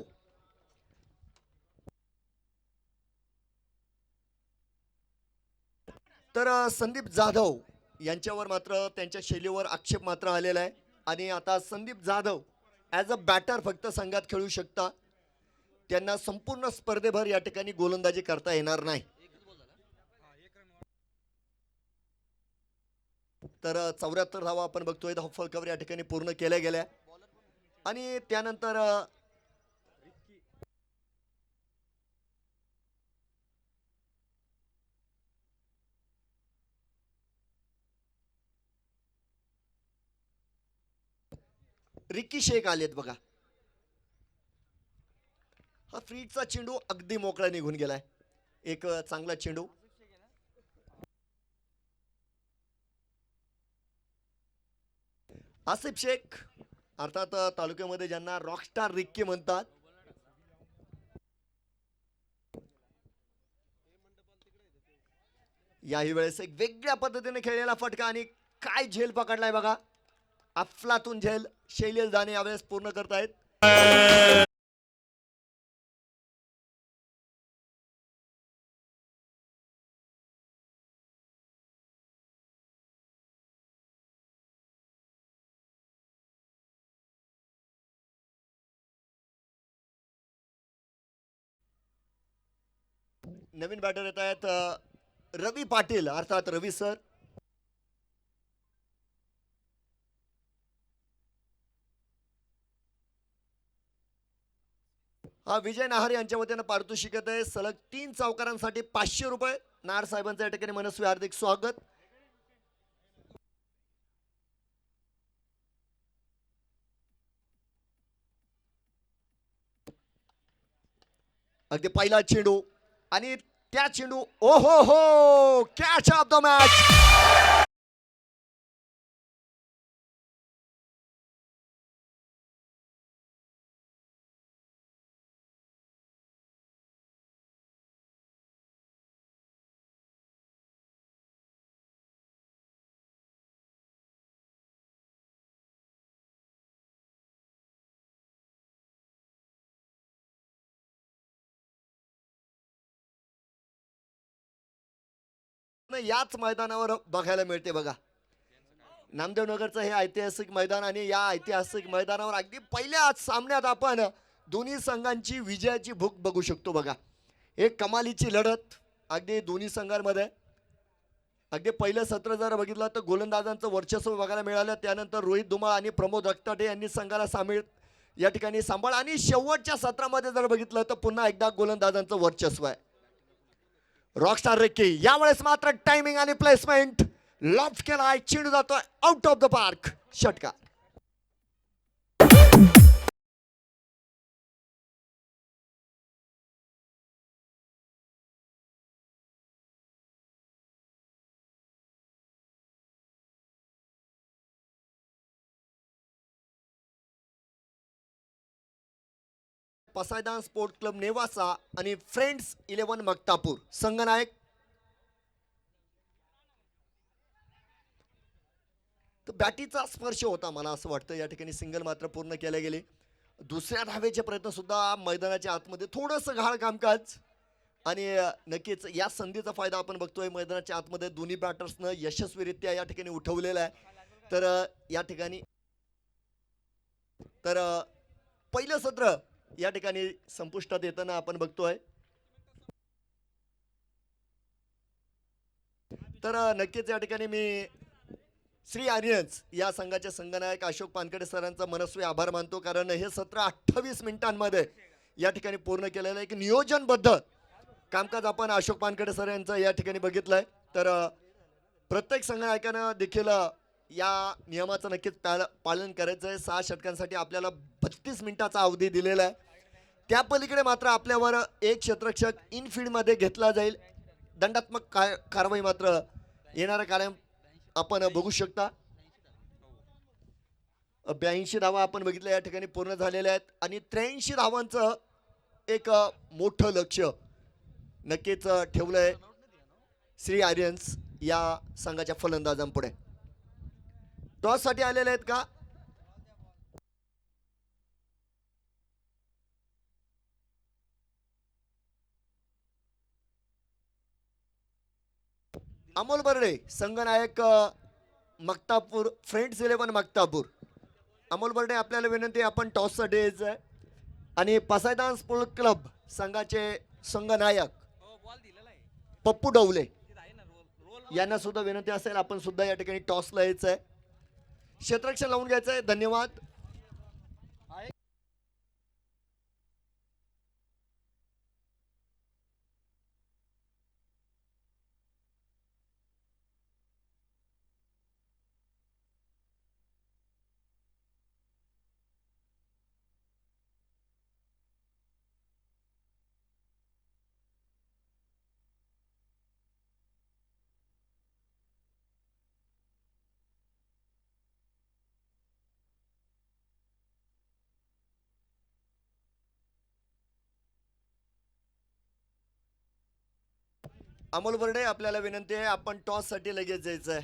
तर संदीप जाधव यांच्यावर मात्र त्यांच्या शैलीवर आक्षेप मात्र आलेला आहे आणि आता Sandeep Jadhav as a batter फक्त संघात खेळू शकता. त्यांना संपूर्ण स्पर्धेभर या ठिकाणी गोलंदाजी करता येणार नाही. तर 74 धावा आपण बघतोय धावफलकावर या ठिकाणी पूर्ण केल्या गेल्या आणि त्यानंतर रिकी शेख आलेत बघा. हा फ्रीडचा चेंडू अगदी मोकळा निघून गेलाय. एक चांगला चेंडू. आसिफ शेख अर्थात तालुक्यामध्ये ज्यांना रॉकस्टार रिक्की म्हणतात. याही वेळेस एक वेगळ्या पद्धतीने खेळलेला फटका आणि काय झेल पकडलाय बघा. अफलातून झेल शैलेश दाने यावेळेस पूर्ण करतायत. नवीन बॅटर येत आहेत रवी पाटील अर्थात रवी सर. हा विजय नाहर यांच्या वतीनं पारितोषिक आहे सलग 3 चौकारांसाठी 500 रुपये. नाहर साहेबांचं या ठिकाणी मनस्वी हार्दिक स्वागत. अगदी पहिला चेंडू आणि त्या चेंडू ओ हो कॅच ऑफ द मॅच. याच मैदानावर बघायला मिळते बघा. नामदेव नगरचं हे ऐतिहासिक मैदान आणि या ऐतिहासिक मैदानावर अगदी पहिल्या सामन्यात आपण दोन्ही संघांची विजयाची भूक बघू शकतो बघा. एक कमालीची लढत अगदी दोन्ही संघांमध्ये. अगदी पहिलं सत्र जर बघितलं तर गोलंदाजांचं वर्चस्व बघायला मिळालं. त्यानंतर रोहित धुमाळ आणि प्रमोद रक्ताटे यांनी संघाला सामील या ठिकाणी सांभाळ आणि शेवटच्या सत्रामध्ये जर बघितलं तर पुन्हा एकदा गोलंदाजांचं वर्चस्व आहे. रॉकस्टार रेक्की यावेळेस मात्र टायमिंग आणि प्लेसमेंट लॉफ्ट केलाय. चेंडू जातोय आउट ऑफ द पार्क. षटकार. पसायदान स्पोर्ट क्लब नेवासा आणि फ्रेंड्स 11 मक्तापूर संघनायक. तर बॅटीचा स्पर्श होता मला असं वाटतं. या ठिकाणी सिंगल मात्र पूर्ण केले गेले. दुसऱ्या धावेचे प्रयत्न सुद्धा मैदानाच्या आतमध्ये थोडंसं घाळ कामकाज आणि नक्कीच या संधीचा फायदा आपण बघतोय. मैदानाच्या आतमध्ये दोन्ही बॅटर्सनं यशस्वीरित्या या ठिकाणी उठवलेला आहे. तर या ठिकाणी तर पहिलं सत्र या ठिकाणी संपुष्टात येताना आपण बघतोय. तर नक्कीच या ठिकाणी मी श्री आर्यन्स या संघाचे संघनायक अशोक पानकडे सरांचा मनस्वी आभार मानतो. कारण हे सत्र 28 मिनिटांमध्ये या ठिकाणी पूर्ण केलेलं एक नियोजनबद्ध कामकाज आपण अशोक पानकडे सर यांचं या ठिकाणी बघितलंय. तर प्रत्येक संघनायकानं देखील या नियमाचं नक्कीच पालन करायचं आहे. 6 षटकांसाठी आपल्याला 32 मिनिटाचा अवधी दिलेला आहे. त्या पलीकडे मात्र आपल्यावर एक क्षेत्ररक्षक इनफील्डमध्ये घेतला जाईल. दंडात्मक कारवाई मात्र येणाऱ्या कायम आपण बघू शकता. 82 धावा आपण बघितलं या ठिकाणी पूर्ण झालेल्या आहेत आणि 83 धावांचं एक मोठं लक्ष नक्कीच ठेवलंय श्री आर्यन्स या संघाच्या फलंदाजांपुढे. टॉस साठी आलेले आहेत का? अमोल बर्डे संघनायक मक्तापूर फ्रेंड्स 11 मक्तापूर. अमोल बर्डे आपल्याला विनंती आपण टॉस साठी यायचं आणि पसायदान स्पोर्ट क्लब संघाचे संघनायक पप्पू डवले यांना सुद्धा विनंती असेल आपण सुद्धा या ठिकाणी टॉसला यायचं आहे. क्षेत्ररक्षण लावून घ्यायचं आहे. धन्यवाद. अमोल बर्डे आपल्याला विनंती आहे आपण टॉस साठी लगेच जायचं आहे.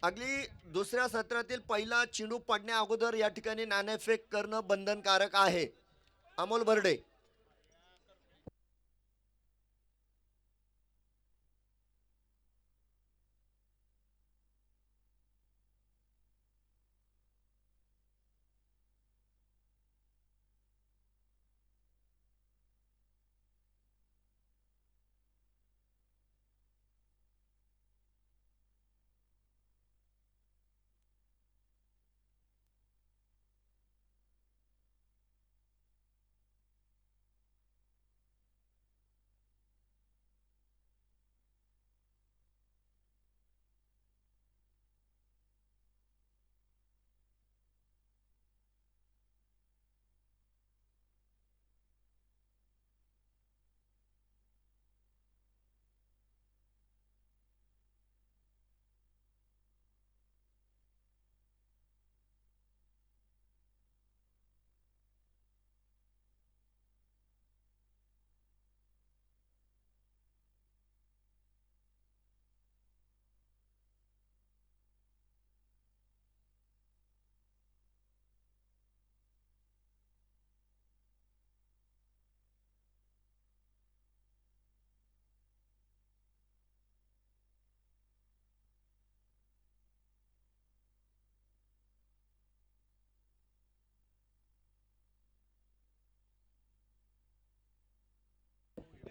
अगदी दुसऱ्या सत्रातील पहिला चेंडू पडण्या अगोदर या ठिकाणी नाणेफेक करणं बंधनकारक आहे. अमोल बर्डे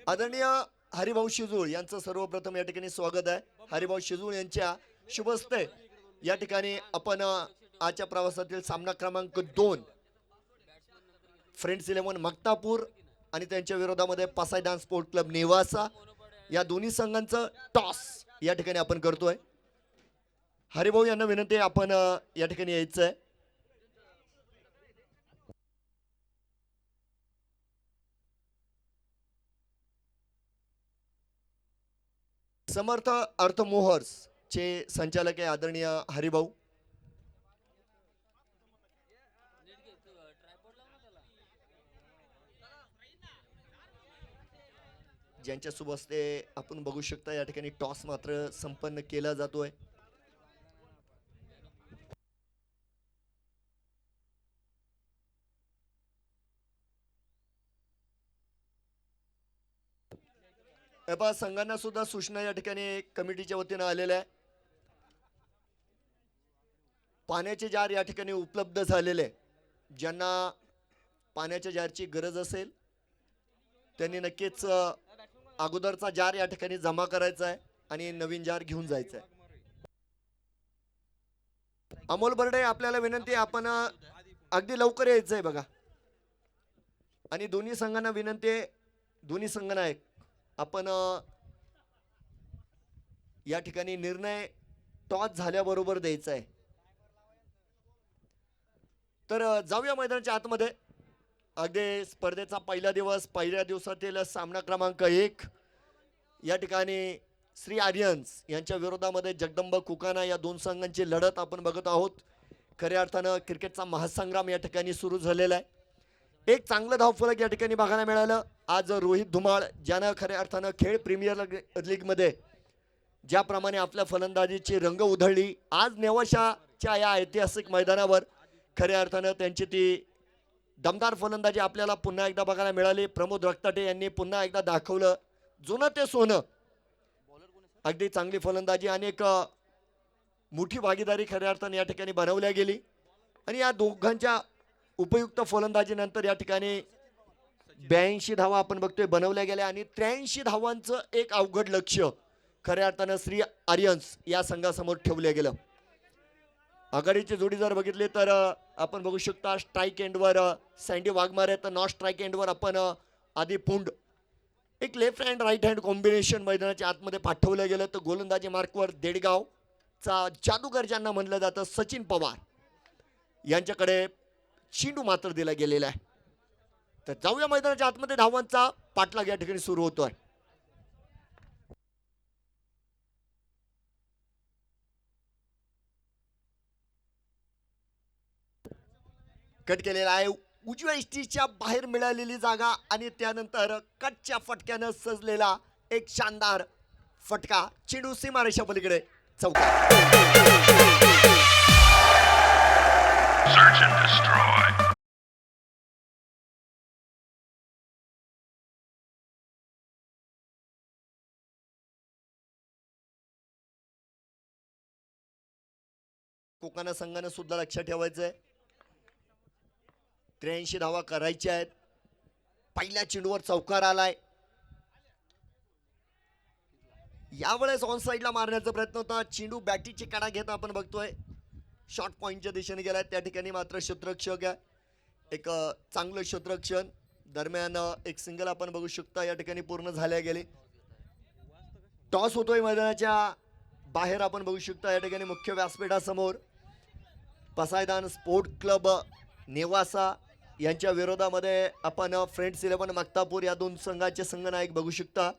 आदरणीय हरिभाऊ शिजूळ यांचं सर्वप्रथम या ठिकाणी स्वागत आहे. हरिभाऊ शिजूळ यांच्या शुभ हस्ते या ठिकाणी आपण आजच्या प्रवासातील सामना क्रमांक 2 फ्रेंड्स 11 मक्तापूर आणि त्यांच्या विरोधामध्ये पसायदान स्पोर्ट क्लब नेवासा या दोन्ही संघांचं टॉस या ठिकाणी आपण करतोय. हरिभाऊ यांना विनंती आहे आपण या ठिकाणी यायचं आहे. समर्थ अर्थ मोहर्स चे संचालक आहे आदरणीय हरिभाऊ. ज्यांच्या शुभ हस्ते आपण बघू शकता या ठिकाणी टॉस मात्र संपन्न केला जातोय. संघांना सुद्धा सूचना या ठिकाणी कमिटीच्या वतीनं आलेल्या आहे. पाण्याचे जार या ठिकाणी उपलब्ध झालेले, ज्यांना पाण्याच्या जारची गरज असेल त्यांनी नक्कीच अगोदरचा जार या ठिकाणी जमा करायचा आहे आणि नवीन जार घेऊन जायचा आहे. अमोल बर्डे आपल्याला विनंती आहे आपण अगदी लवकर यायचंय बघा. आणि दोन्ही संघांना विनंती आहे, दोन्ही संघ नायक आपण या ठिकाणी निर्णय टॉस झाल्याबरोबर द्यायचा आहे. तर जाऊया मैदानाच्या आतमध्ये. अगदी स्पर्धेचा पहिला दिवस, पहिल्या दिवसातील सामना क्रमांक 1 या ठिकाणी श्री आर्यन्स यांच्या विरोधामध्ये जगदंब कुकाना या दोन संघांची लढत आपण बघत आहोत. खऱ्या अर्थानं क्रिकेटचा महासंग्राम या ठिकाणी सुरू झालेला आहे. एक चांगलं धावफलक या ठिकाणी बघायला मिळालं आज. रोहित धुमाळ ज्यानं खऱ्या अर्थानं खेळ प्रीमियर लीगमध्ये ज्याप्रमाणे आपल्या फलंदाजीची रंग उधळली, आज नेवाशाच्या या ऐतिहासिक मैदानावर खऱ्या अर्थानं त्यांची ती दमदार फलंदाजी आपल्याला पुन्हा एकदा बघायला मिळाली. प्रमोद रक्ताटे यांनी पुन्हा एकदा दाखवलं जुनं ते सोनं. अगदी चांगली फलंदाजी आणि एक मोठी भागीदारी खऱ्या अर्थाने या ठिकाणी बनवल्या गेली आणि या दोघांच्या उपयुक्त फलंदाजीनंतर या ठिकाणी 82 धावा आपण बघतोय बनवल्या गेल्या आणि 83 धावांचं एक अवघड लक्ष्य खऱ्या अर्थानं श्री आर्यन्स या संघासमोर ठेवलं गेलं. आघाडीची जोडी जर बघितली तर आपण बघू शकता स्ट्राईक एंडवर सँडी वाघमारे, तर नॉट स्ट्राईक एंडवर आपण आदी पुंड. एक left hand right hand combination मैदानाच्या आतमध्ये पाठवलं गेलं. तर गोलंदाजी मार्कवर देडगावचा जादूगर ज्यांना म्हणलं जातं सचिन पवार यांच्याकडे चेंडू मात्र दिला गेलेला आहे. तर जाऊया मैदानाच्या आतमध्ये. धावांचा पाठलाग या ठिकाणी सुरू होतोय. कट केलेला आहे. उजव्या इष्टीच्या बाहेर मिळालेली जागा आणि त्यानंतर कटच्या फटक्यानं सजलेला एक शानदार फटका. चेंडू सीमारेषा पलीकडे चौका. कोकणा संघानं सुद्धा लक्षात ठेवायचंय 83 धावा करायच्या आहेत. पहिल्या चेंडूवर चौकार आलाय. यावेळेस ऑन साइडला मारण्याचा प्रयत्न होता. चेंडू बॅटीची कडा घेत आपण बघतोय शॉर्ट पॉइंटच्या दिशेने गेलाय. त्या ठिकाणी मात्र क्षेत्ररक्षक आहे, एक चांगलं क्षेत्ररक्षण दरम्यान एक सिंगल आपण बघू शकता या ठिकाणी पूर्ण झाल्या गेली. टॉस होतोय मैदानाच्या बाहेर आपण बघू शकता या ठिकाणी मुख्य व्यासपीठासमोर पसायदान स्पोर्ट क्लब नेवासा यांच्या विरोधामध्ये आपण फ्रेंड्स 11 मक्तापूर या दोन संघाचे संघनायक बघू शकता.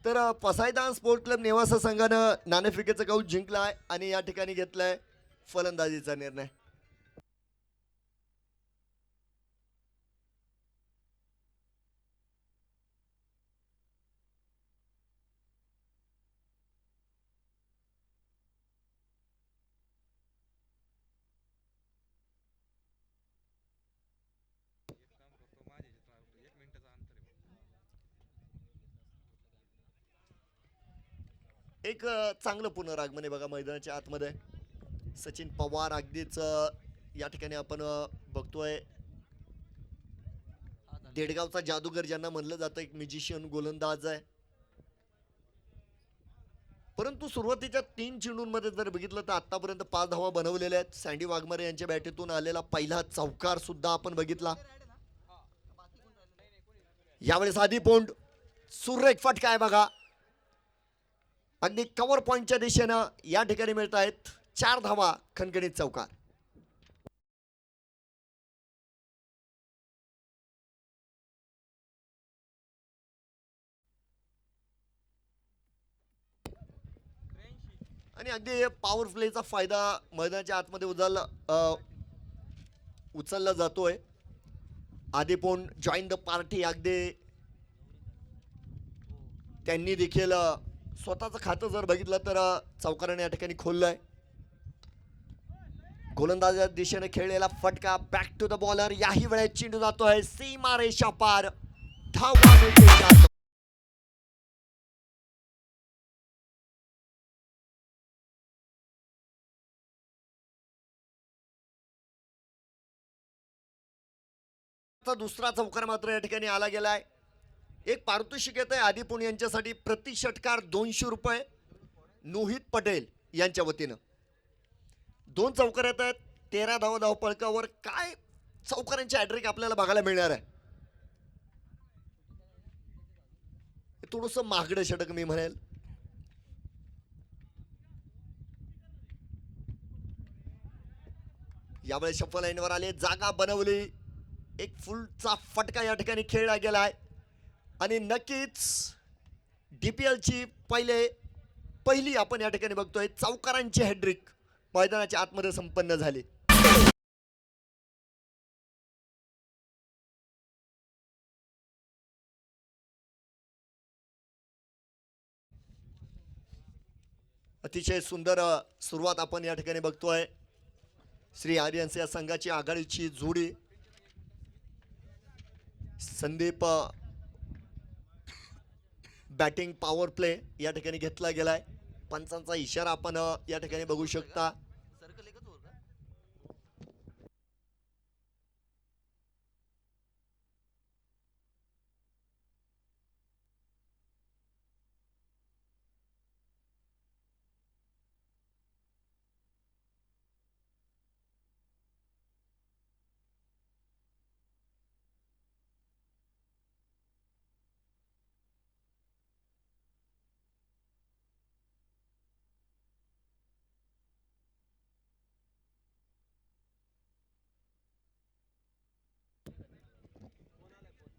तर पसायदान स्पोर्ट क्लब नेवासा संघानं नाणेफेकीचं कौल जिंकलाय आणि या ठिकाणी घेतलाय फलंदाजीचा निर्णय. एक चांगलं पुनरागमन आहे बघा मैदानाच्या आतमध्ये. सचिन पवार अगदीच या ठिकाणी आपण बघतोय देडगावचा जादूगर ज्यांना म्हणलं जातं, एक म्युझिशियन गोलंदाज आहे. परंतु सुरुवातीच्या 3 चेंडूंमध्ये जर बघितलं तर आतापर्यंत 5 धावा बनवलेल्या आहेत. सँडी वाघमारे यांच्या बॅटीतून आलेला पहिला चौकार सुद्धा आपण बघितला. यावेळेस आधी पोंड सुरेख फटका आहे बघा, अगदी कव्हर पॉइंटच्या दिशेनं या ठिकाणी मिळत आहेत 4 धावा, खणखणीत चौकार. आणि अगदी पॉवर प्लेचा फायदा मैदानाच्या आतमध्ये उचलला जातोय. आदिपोन जॉईन द पार्टी, अगदी त्यांनी देखील स्वतःचं खातं जर बघितलं तर चौकाराने या ठिकाणी खोललंय. गोलंदाजा दिशेने खेळलेला फटका बॅक टू द बॉलर, याही वेळेत चेंडू जातोय सीमा रेषा पार, धावा मिळते. दुसरा चौकार मात्र या ठिकाणी आला गेलाय. एक पारितोषिक येत आहे आदिपुण यांच्यासाठी, प्रति षटकार 200 रुपये नोहित पटेल यांच्या वतीनं. 2 चौकार येत आहेत 13 धाव पळकावर. काय चौकारांची हॅट्रिक आपल्याला बघायला मिळणार आहे. थोडंसं महागडं षटक मी म्हणेल. यावेळी शफल लाईनवर आले, जागा बनवली, एक फुलचा फटका या ठिकाणी खेळला गेलाय. आणि नक्कीच डीपीएलची पहिली आपण या ठिकाणी बघतोय चौकारांची हॅट्रिक मैदानाच्या आतमध्ये संपन्न झाली. अतिशय सुंदर सुरुवात आपण या ठिकाणी बघतोय. श्री आर्यन्स या संघाची आघाडीची जोडी संदीप, बॅटिंग पॉवर प्ले या ठिकाणी घेतला गेलाय. पंचांचा इशारा आपण या ठिकाणी बघू शकता.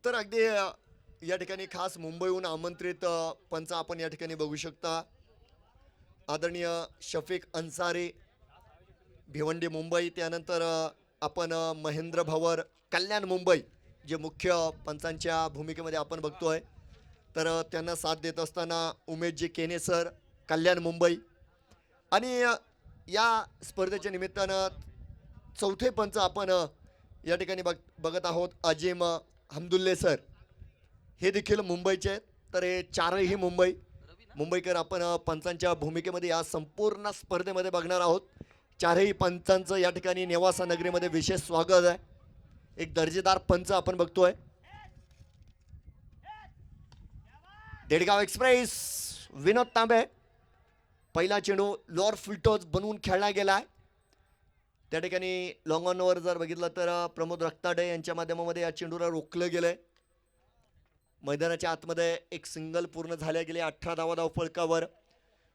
तर अगदी या ठिकाणी खास मुंबईहून आमंत्रित पंच आपण या ठिकाणी बघू शकता. आदरणीय शफीक अन्सारी, भिवंडी मुंबई. त्यानंतर आपण महेंद्र भवर, कल्याण मुंबई, जे मुख्य पंचांच्या भूमिकेमध्ये आपण बघतोय. तर त्यांना साथ देत असताना उमेशजी केने सर, कल्याण मुंबई. आणि या स्पर्धेच्या निमित्तानं चौथे पंच आपण या ठिकाणी बघत आहोत, अजिम हमदुल्ले सर, हे देखील मुंबईचे आहेत. तर हे चारही मुंबईकर आपण पंचांच्या भूमिकेमध्ये या संपूर्ण स्पर्धेमध्ये बघणार आहोत. चारही पंचांचं या ठिकाणी नेवासा नगरीमध्ये विशेष स्वागत आहे. एक दर्जेदार पंच आपण बघतोय. देडगाव एक्सप्रेस, विनोद तांबे, पहिला चेंडू लॉर फुलटॉस बनवून खेळला गेलाय. त्या ठिकाणी लॉंग ऑनवर जर बघितलं तर प्रमोद रक्ताडे यांच्या माध्यमामध्ये या चेंडूला रोखलं गेलंय. मैदानाच्या आतमध्ये एक सिंगल पूर्ण झाल्या गेले 18 धावा फलकावर.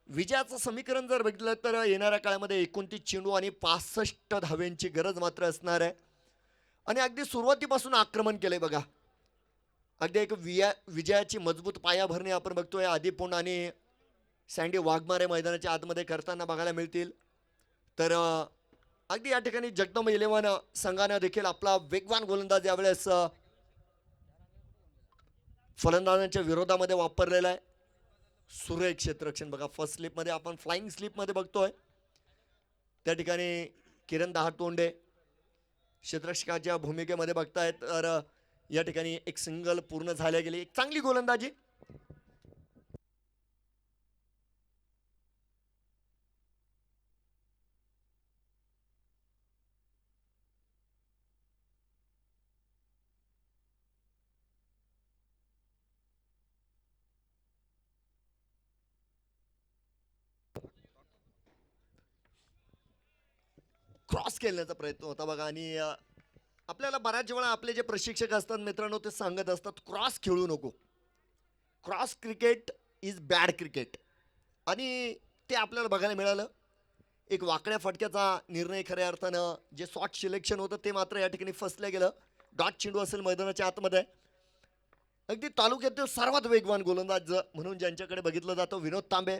विजयाचं समीकरण जर बघितलं तर येणाऱ्या काळामध्ये 29 चेंडू आणि 65 धाव्यांची गरज मात्र असणार आहे. आणि अगदी सुरुवातीपासून आक्रमण केलंय बघा. अगदी एक विजयाची मजबूत पायाभरणी आपण बघतोय आदिपुण आणि सँडी वाघमारे मैदानाच्या आतमध्ये करताना बघायला मिळतील. तर अगदी या ठिकाणी जगदंब 11 संघानं देखील आपला वेगवान गोलंदाज यावेळेस फलंदाजांच्या विरोधामध्ये वापरलेला आहे. सुरेख क्षेत्ररक्षण बघा. फर्स्ट स्लिपमध्ये आपण फ्लाइंग स्लिपमध्ये बघतोय. त्या ठिकाणी किरण दहातोंडे क्षेत्ररक्षकाच्या भूमिकेमध्ये बघतायत. तर या ठिकाणी एक सिंगल पूर्ण झाल्या गेली. एक चांगली गोलंदाजी. क्रॉस खेळण्याचा प्रयत्न होता बघा. आणि आपल्याला बऱ्याच वेळा आपले जे प्रशिक्षक असतात मित्रांनो ते सांगत असतात क्रॉस खेळू नको, cross cricket is bad cricket. आणि ते आपल्याला बघायला मिळालं. एक वाकड्या फटक्याचा निर्णय खऱ्या अर्थानं जे शॉट सिलेक्शन होतं ते मात्र या ठिकाणी फसलं गेलं. डॉट चेंडू असेल मैदानाच्या आतमध्ये. अगदी तालुक्यातील सर्वात वेगवान गोलंदाज म्हणून ज्यांच्याकडे बघितलं जातं विनोद तांबे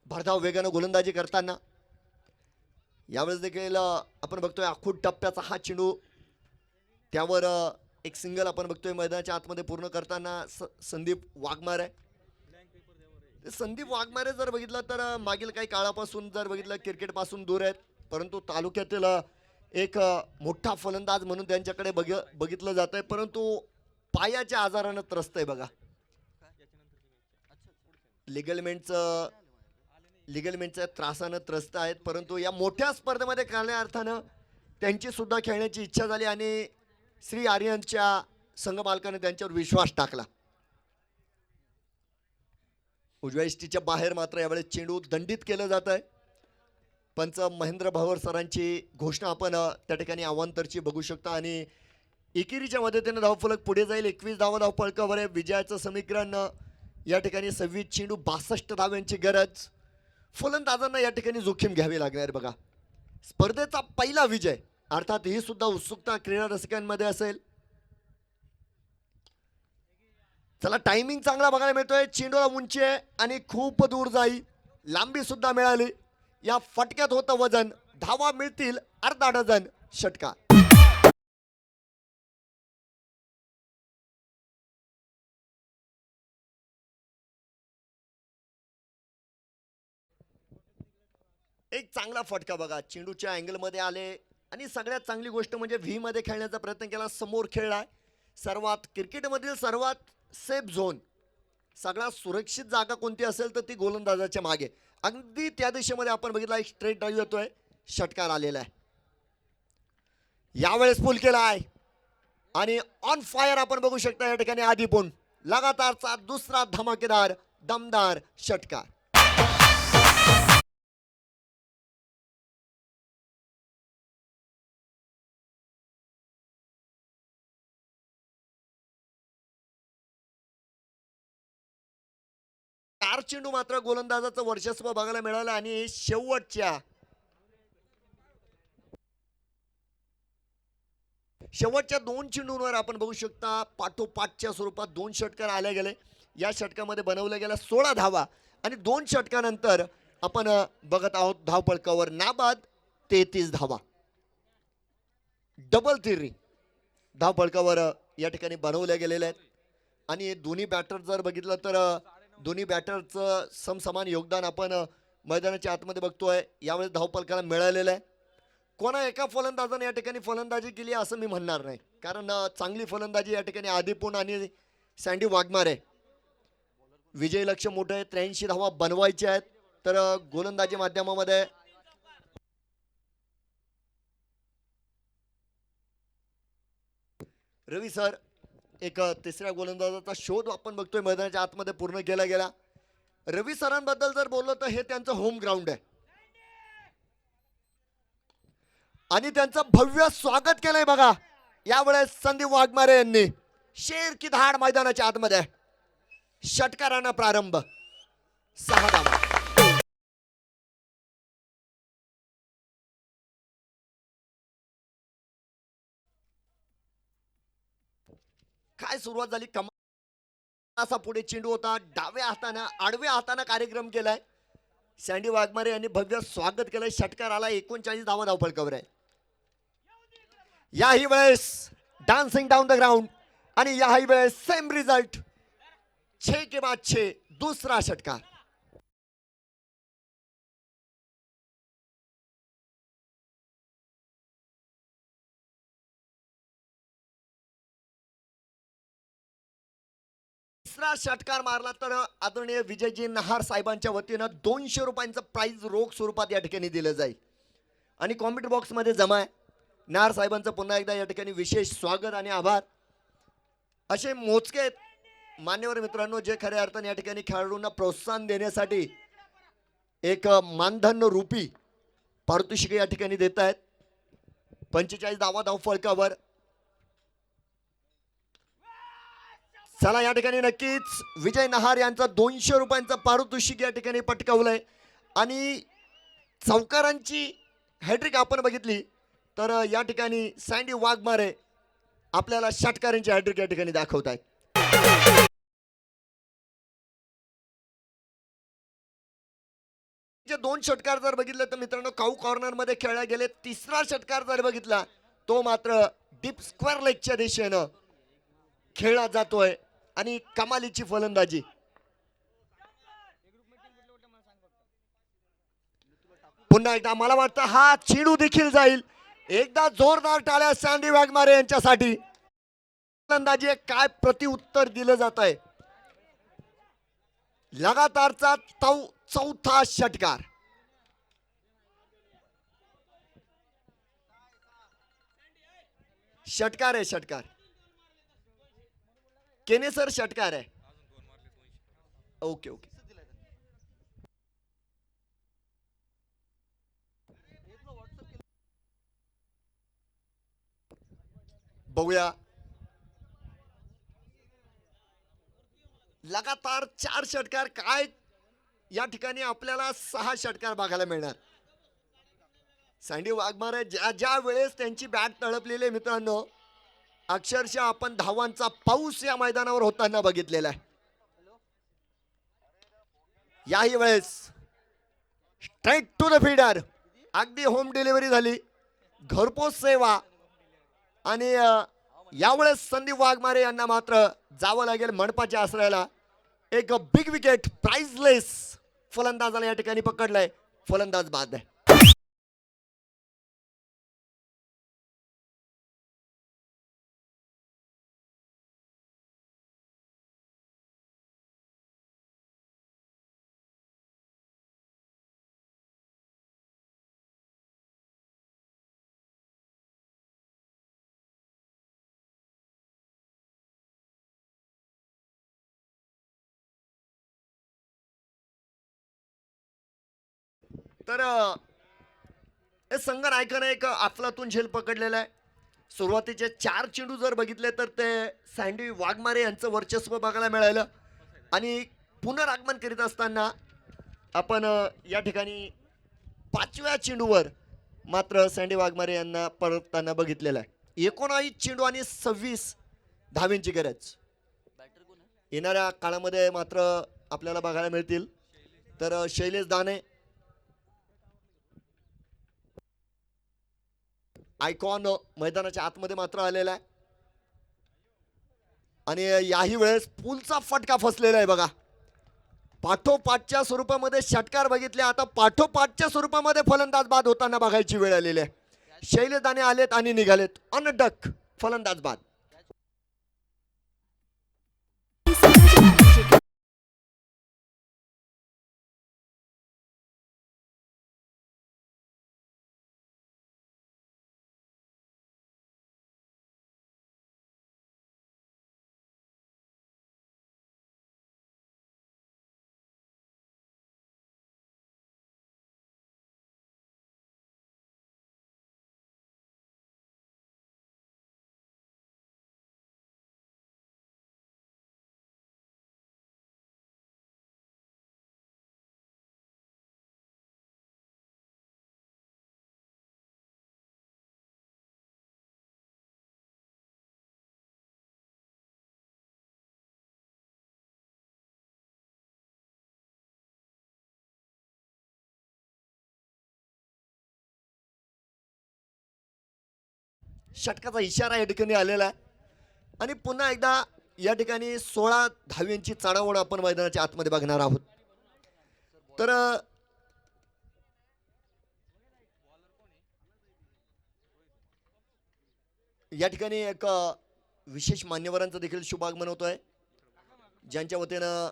भरधाव वेगानं गोलंदाजी करताना. यावेळेस देखील आपण बघतोय आखूड टप्प्याचा हा चेंडू त्यावर एक सिंगल आपण बघतोय मैदानाच्या आतमध्ये पूर्ण करताना संदीप वाघमारे. संदीप वाघमारे जर बघितलं तर मागील काही काळापासून जर बघितलं क्रिकेटपासून दूर आहेत, परंतु तालुक्यातील एक मोठा फलंदाज म्हणून त्यांच्याकडे बघितलं जात आहे. परंतु पायाच्या आजारानं त्रस्त आहे बघा. लिगलमेंटच्या त्रासानं त्रस्त आहेत. परंतु या मोठ्या स्पर्धेमध्ये खऱ्या अर्थानं त्यांची सुद्धा खेळण्याची इच्छा झाली आणि श्री आर्यनच्या संघमालकाने त्यांच्यावर विश्वास टाकला. उजव्या इष्टीच्या बाहेर मात्र यावेळेस चेंडू दंडित केलं जात आहे. पंच महेंद्र भवर सरांची घोषणा आपण त्या ठिकाणी अवांतरची बघू शकता. आणि एकेरीच्या मदतीने धावफलक पुढे जाईल. 21 धावफलकावर विजयाचं समीकरण या ठिकाणी 26 चेंडू 62 धाव्यांची गरज. फलंदाजांना या ठिकाणी जोखीम घ्यावी लागणार बघा. स्पर्धेचा पहिला विजय अर्थात ही सुद्धा उत्सुकता क्रीडा रसिकांमध्ये असेल. चला टायमिंग चांगला बघायला मिळतोय. चेंडूला उंची आहे आणि खूप दूर जाईल. लांबी सुद्धा मिळाली. या फटक्यात होतं वजन. धावा मिळतील अर्धा डझन. षटकार. एक चांगला फटका बघा. चेंडूच्या अँगलमध्ये आले आणि सगळ्यात चांगली गोष्ट म्हणजे व्ही मध्ये खेळण्याचा प्रयत्न केला. समोर खेळलाय. सर्वात क्रिकेटमधील सर्वात सेफ झोन सगळ्यात सुरक्षित जागा कोणती असेल तर ती गोलंदाजाच्या मागे. अगदी त्या दिशेमध्ये आपण बघितला एक स्ट्रेट ड्राईव्ह येतोय. षटकार आलेला आहे. यावेळेस पुल केला आहे आणि ऑन फायर आपण बघू शकता या ठिकाणी आधी पण लगातारचा दुसरा धमाकेदार दमदार षटकार. चार चेंडू मात्र गोलंदाजाचं वर्चस्व बघायला मिळालं आणि शेवटच्या दोन चेंडूंवर आपण बघू शकता पाठोपाठच्या स्वरूपात 2 षटकार आले गेले. या षटकामध्ये बनवल्या गेल्या 16 धावा आणि 2 षटकानंतर आपण बघत आहोत धावफलकावर नाबाद 33 धावा. डबल तिरी धावफलकावर या ठिकाणी बनवल्या गेलेल्या आहेत. आणि दोन्ही बॅटर जर बघितलं तर दोन्ही बॅटरचं समसमान योगदान आपण मैदानाच्या आतमध्ये बघतोय. यावेळेस धावफलकाला मिळालेलं आहे. कोणा एका फलंदाजाने या ठिकाणी फलंदाजी केली असं मी म्हणणार नाही, कारण चांगली फलंदाजी या ठिकाणी आदिपून आणि सँडी वाघमारे. विजय लक्ष मोठं आहे. 83 धावा बनवायच्या आहेत. तर गोलंदाजी माध्यमामध्ये रवी सर एक तिसऱ्या गोलंदाजाचा शोध आपण बघतोय मैदानाच्या आतमध्ये पूर्ण केला गेला. रवी सरांबद्दल जर बोललो तर हे त्यांचं होम ग्राउंड आहे आणि त्यांचं भव्य स्वागत केलंय बघा. यावेळेस संदीप वाघमारे यांनी शेर की धाड मैदानाच्या आतमध्ये. षटकारांना प्रारंभ. 6 धावा. काय सुरुवात झाली. असा पुढे चेंडू होता. डाव्या हाताने आडव्या हाताने कार्यक्रम केलाय. सँडी वाघमारे यांनी भव्य स्वागत केलंय. षटकार आला. 39 धावा धावफलकावर आहे. याही वेळेस डान्सिंग डाऊन द ग्राउंड आणि याही वेळेस सेम रिझल्ट. 6 के बाद 6 दुसरा षटकार. तिसरा षटकार मारला तर आदरणीय विजयजी नहार साहेबांच्या वतीनं 200 रुपयांचं प्राइज रोख स्वरूपात या ठिकाणी दिलं जाईल आणि कॉमेंट बॉक्स मध्ये जमा आहे. नहार साहेबांचं पुन्हा एकदा या ठिकाणी विशेष स्वागत आणि आभार. असे मोजके मान्यवर मित्रांनो जे खऱ्या अर्थाने या ठिकाणी खेळाडूंना प्रोत्साहन देण्यासाठी एक मानधन रूपी पारितोषिक या ठिकाणी देत आहेत. 45 धावा धाव फलकावर. चला या ठिकाणी नक्कीच विजय नहार यांचा 200 रुपयांचा पारितोषिक या ठिकाणी पटकावलंय. आणि चौकारांची हॅट्रिक आपण बघितली तर या ठिकाणी सँडी वाघमारे आपल्याला षटकारांची हॅट्रिक या ठिकाणी दाखवत आहेत. दोन षटकार जर बघितले तर मित्रांनो काऊ कॉर्नर मध्ये खेळला गेले. तिसरा षटकार जर बघितला तो मात्र डीप स्क्वेअर लेगच्या दिशेनं खेळला जातोय आणि कमालीची फलंदाजी. पुन्हा एकदा मला वाटतं हा चेंडू देखील जाईल. एकदा जोरदार टाळ्या सँडी वाघमारे यांच्यासाठी. फलंदाजी काय प्रतिउत्तर दिलं जात आहे. लगातारचा चौथा षटकार. षटकार आहे षटकार. केने सर षटकार आहे. Okay okay. बघूया लगातार 4 षटकार. काय या ठिकाणी आपल्याला 6 षटकार बघायला मिळणार. सँडी वाघमारे ज्या वेळेस त्यांची बॅट तळपलेली मित्रांनो अक्षरशः आपण धावांचा पाऊस या मैदानावर होताना बघितलेला आहे. याही वेळेस स्ट्रेट टू द फीडर. अगदी होम डिलिव्हरी झाली. घरपोच सेवा. आणि यावेळेस संदीप वाघमारे यांना मात्र जावं लागेल मंडपाच्या आश्रयाला. एक बिग विकेट प्राइजलेस फलंदाजाला या ठिकाणी पकडलाय. फलंदाज बाद आहे. तर हे संघ नायकाने एक अफलातून झेल पकडलेला आहे. सुरुवातीचे 4 चेंडू जर बघितले तर ते सँडी वाघमारे यांचं वर्चस्व बघायला मिळालं. आणि पुनरागमन करीत असताना आपण या ठिकाणी 5व्या चेंडूवर मात्र सँडी वाघमारे यांना परतताना बघितलेलं आहे. 19 चेंडू आणि 26 धावेंची गरज येणाऱ्या काळामध्ये मात्र आपल्याला बघायला मिळतील. तर शैलेश दाने आयकॉन मैदानाच्या आतमध्ये मात्र आलेला आहे. आणि याही वेळेस पुलचा फटका फसलेला आहे बघा. पाठोपाठच्या स्वरूपामध्ये षटकार बघितले. आता पाठोपाठच्या स्वरूपामध्ये फलंदाज बाद होताना बघायची वेळ आलेली आहे. शैलेश दाने आलेत आणि निघालेत. ऑन डक फलंदाज बाद. षटकाचा इशारा या ठिकाणी आलेला आहे. आणि पुन्हा एकदा या ठिकाणी 16 धाव्यांची चढाओढ आपण मैदानाच्या आतमध्ये बघणार आहोत. तर या ठिकाणी एक विशेष मान्यवरांचं देखील शुभागमन होतोय. ज्यांच्या वतीनं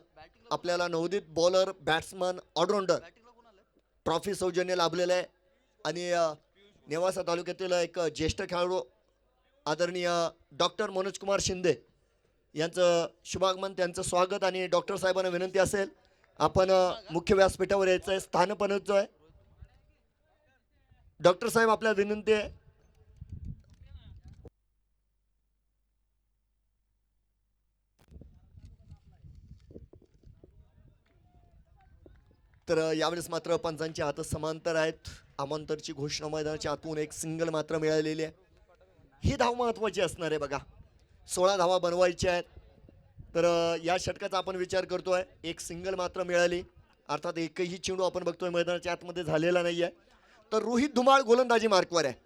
आपल्याला नवोदित बॉलर बॅट्समन ऑलराऊंडर ट्रॉफी सौजन्य लाभलेलं आहे. आणि नेवासा तालुक्यातील एक ज्येष्ठ खेळाडू आदरणीय डॉक्टर मनोज कुमार शिंदे यांचं शुभागमन, त्यांचं स्वागत. आणि डॉक्टर साहेबांना विनंती असेल आपण मुख्य व्यासपीठावर यायचं आहे. स्थानपणाचं आहे. डॉक्टर साहेब आपल्याला विनंती आहे तर यावेळेस मात्र पंचांचे हात समांतर आहेत. अमांतरची घोषणा मैदानाच्या आतून एक सिंगल मात्र मिळालेली आहे. ही धाव महत्वाची असणार आहे बघा. 16 धावा बनवायच्या आहेत. तर या षटकाचा आपण विचार करतोय. एक सिंगल मात्र मिळाली, अर्थात एकही चेंडू आपण बघतोय मैदानाच्या आतमध्ये झालेला नाहीये. तर रोहित धुमाळ गोलंदाजी मार्कवर आहे.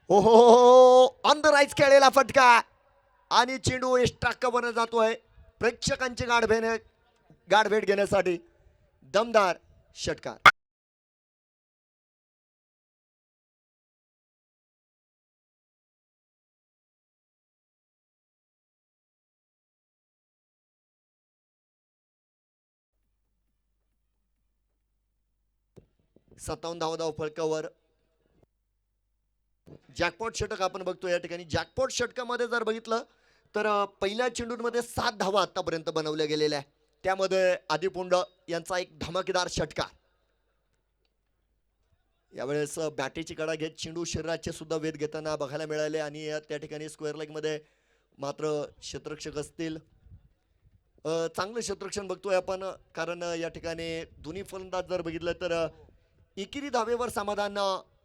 हो हो हो, ऑन द राईज खेळलेला फटका आणि चेंडू एक्स्ट्रा कव्हर जातोय. प्रेक्षकांची गाठभेट घेण्यासाठी दमदार षटकार. सत्तावन्न धाव फलकावर जॅकपॉट षटक आपण बघतो. या ठिकाणी जॅकपॉट षटकामध्ये जर बघितलं तर पहिल्या चेंडूमध्ये 7 धावा आतापर्यंत बनवल्या गेलेल्या आहे. त्यामध्ये आदिपुंड यांचा एक धमाकेदार षटकार. यावेळेस बॅटीची कडा घेत चेंडू शरीराचे सुद्धा वेध घेताना बघायला मिळाले आणि त्या ठिकाणी स्क्वेअर लेग मध्ये मात्र क्षेत्ररक्षक असतील. चांगलं क्षेत्ररक्षण बघतोय आपण, कारण या ठिकाणी दोन्ही फलंदाज जर बघितलं तर एकेरी धावेवर समाधान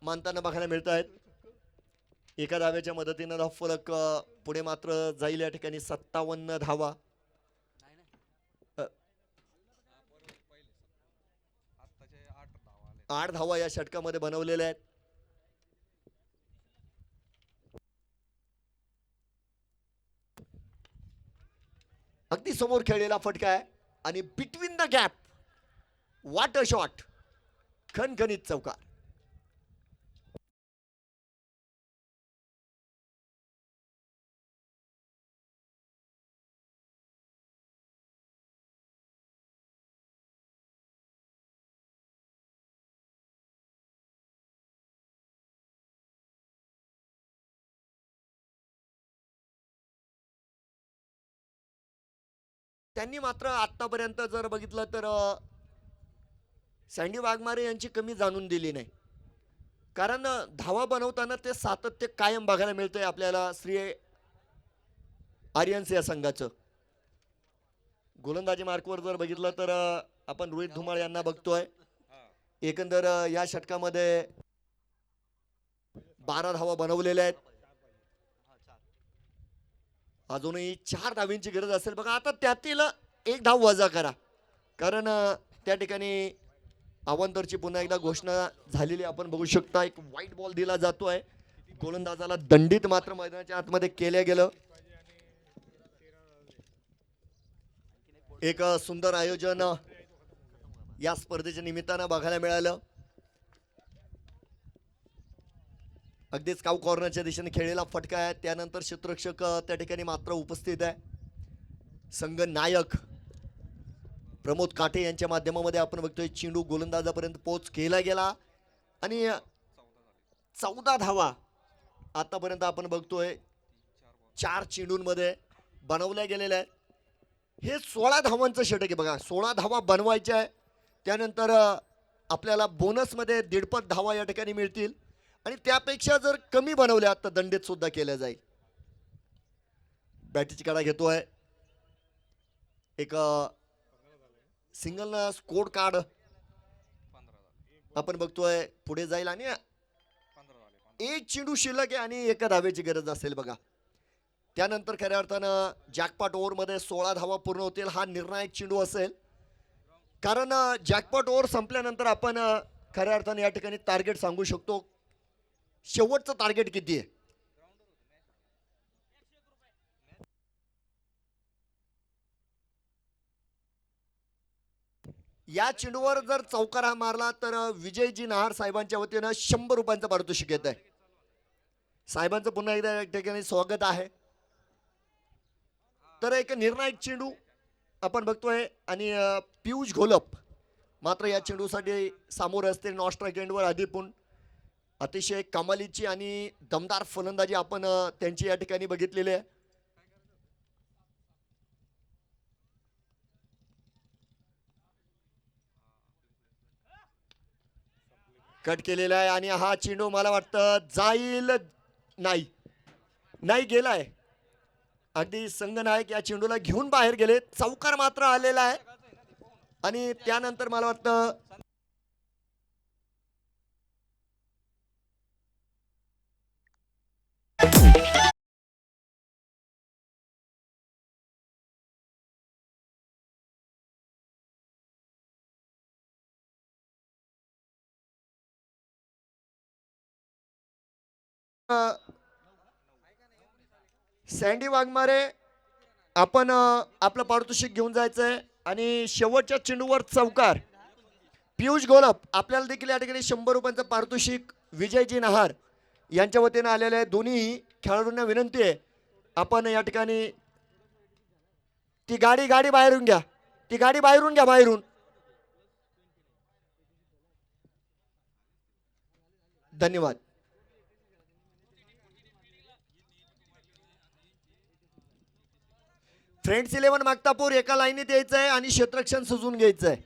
मानताना बघायला मिळत आहेत. एका धावेच्या मदतीनं धाव फलक पुढे मात्र जाईल. या ठिकाणी 57 धावा. 8 धावा या षटकामध्ये बनवलेल्या आहेत. अगदी समोर खेळलेला फटका आहे आणि between the gap what a shot. खणखणीत चौकार. त्यांनी मात्र आतापर्यंत जर बघितलं तर सँडी वाघमारे यांची कमी जाणून दिली नाही, कारण धावा बनवताना ते सातत्य कायम बघायला मिळतंय आपल्याला श्री आर्यन्स या संघाचं. गोलंदाजी मार्कवर जर बघितलं तर आपण रोहित धुमाळ यांना बघतोय. एकंदर या षटकामध्ये 12 धावा बनवलेल्या आहेत. अजूनही 4 धावींची गरज असेल बघा. आता त्यातील एक धाव वजा करा, कारण त्या ठिकाणी अवांतरची पुन्हा एकदा घोषणा झालेली आपण बघू शकता. एक व्हाईट बॉल दिला जातोय. गोलंदाजाला दंडित मात्र मैदानाच्या आतमध्ये केलं गेलं. एक सुंदर आयोजन या स्पर्धेच्या निमित्तानं बघायला मिळालं. अगदीच काऊ कॉर्नरच्या दिशेने खेळलेला फटका आहे. त्यानंतर क्षेत्ररक्षक त्या ठिकाणी मात्र उपस्थित आहे. संघ नायक प्रमोद काटे यांच्या माध्यमामध्ये आपण बघतोय चेंडू गोलंदाजापर्यंत पोच केला गेला आणि 14 धावा आतापर्यंत आपण बघतोय 4 चेंडूंमध्ये बनवल्या गेलेल्या आहेत. हे 16 धावांचं षटक आहे बघा. 16 धावा बनवायच्या आहे. त्यानंतर आपल्याला बोनसमध्ये 1.5 धावा या ठिकाणी मिळतील आणि त्यापेक्षा जर कमी बनवल्या तर दंडित सुद्धा केल्या जाईल. बॅटीची कडा घेतोय. एक सिंगल स्कोर कार्ड आपण बघतोय पुढे जाईल आणि एक चेंडू शिल्लक आहे आणि एका धावेची गरज असेल बघा. त्यानंतर खऱ्या अर्थानं जॅकपॉट ओव्हरमध्ये 16 धावा पूर्ण होतील. हा निर्णायक चेंडू असेल, कारण जॅकपॉट ओव्हर संपल्यानंतर आपण खऱ्या अर्थाने या ठिकाणी टार्गेट सांगू शकतो. शेवटचं टार्गेट किती आहे. या चेंडूवर जर चौकार मारला तर विजयजी नहार साहेबांच्या वतीनं 100 रुपयांचं पारितोषिक येत आहे. साहेबांचं पुन्हा एकदा या ठिकाणी स्वागत आहे. तर एक निर्णायक चेंडू आपण बघतोय आणि पियुष घोलप मात्र या चेंडूसाठी सामोर असतील. नॉन स्ट्राईक एंडवर आदिपुंड अतिशय कमालीची आणि दमदार फलंदाजी आपण त्यांची या ठिकाणी बघितलेली आहे. कट केलेला आहे आणि हा चेंडू मला वाटतं जाईल. नाही, नाही गेलाय. अगदी संघनायक या चेंडूला घेऊन बाहेर गेले, चौकार मात्र आलेला आहे आणि त्यानंतर मला वाटतं सँडी वाघमारे आपण आपलं पारितोषिक घेऊन जायचंय आणि शेवटच्या चेंडूवर चौकार. पियुष गोलप आपल्याला देखील या ठिकाणी 100 रुपयांचं पारितोषिक विजयजी नहार यांच्या वतीनं आलेलं आहे. दोन्ही खेळाडूंना विनंती आहे आपण या ठिकाणी ती गाडी बाहेरून घ्या, ती गाडी बाहेरून घ्या, बाहेरून. धन्यवाद. फ्रेंड्स 11 मागतापूर एका लाईनीत यायचं आहे आणि क्षेत्ररक्षण सजून घ्यायचं आहे.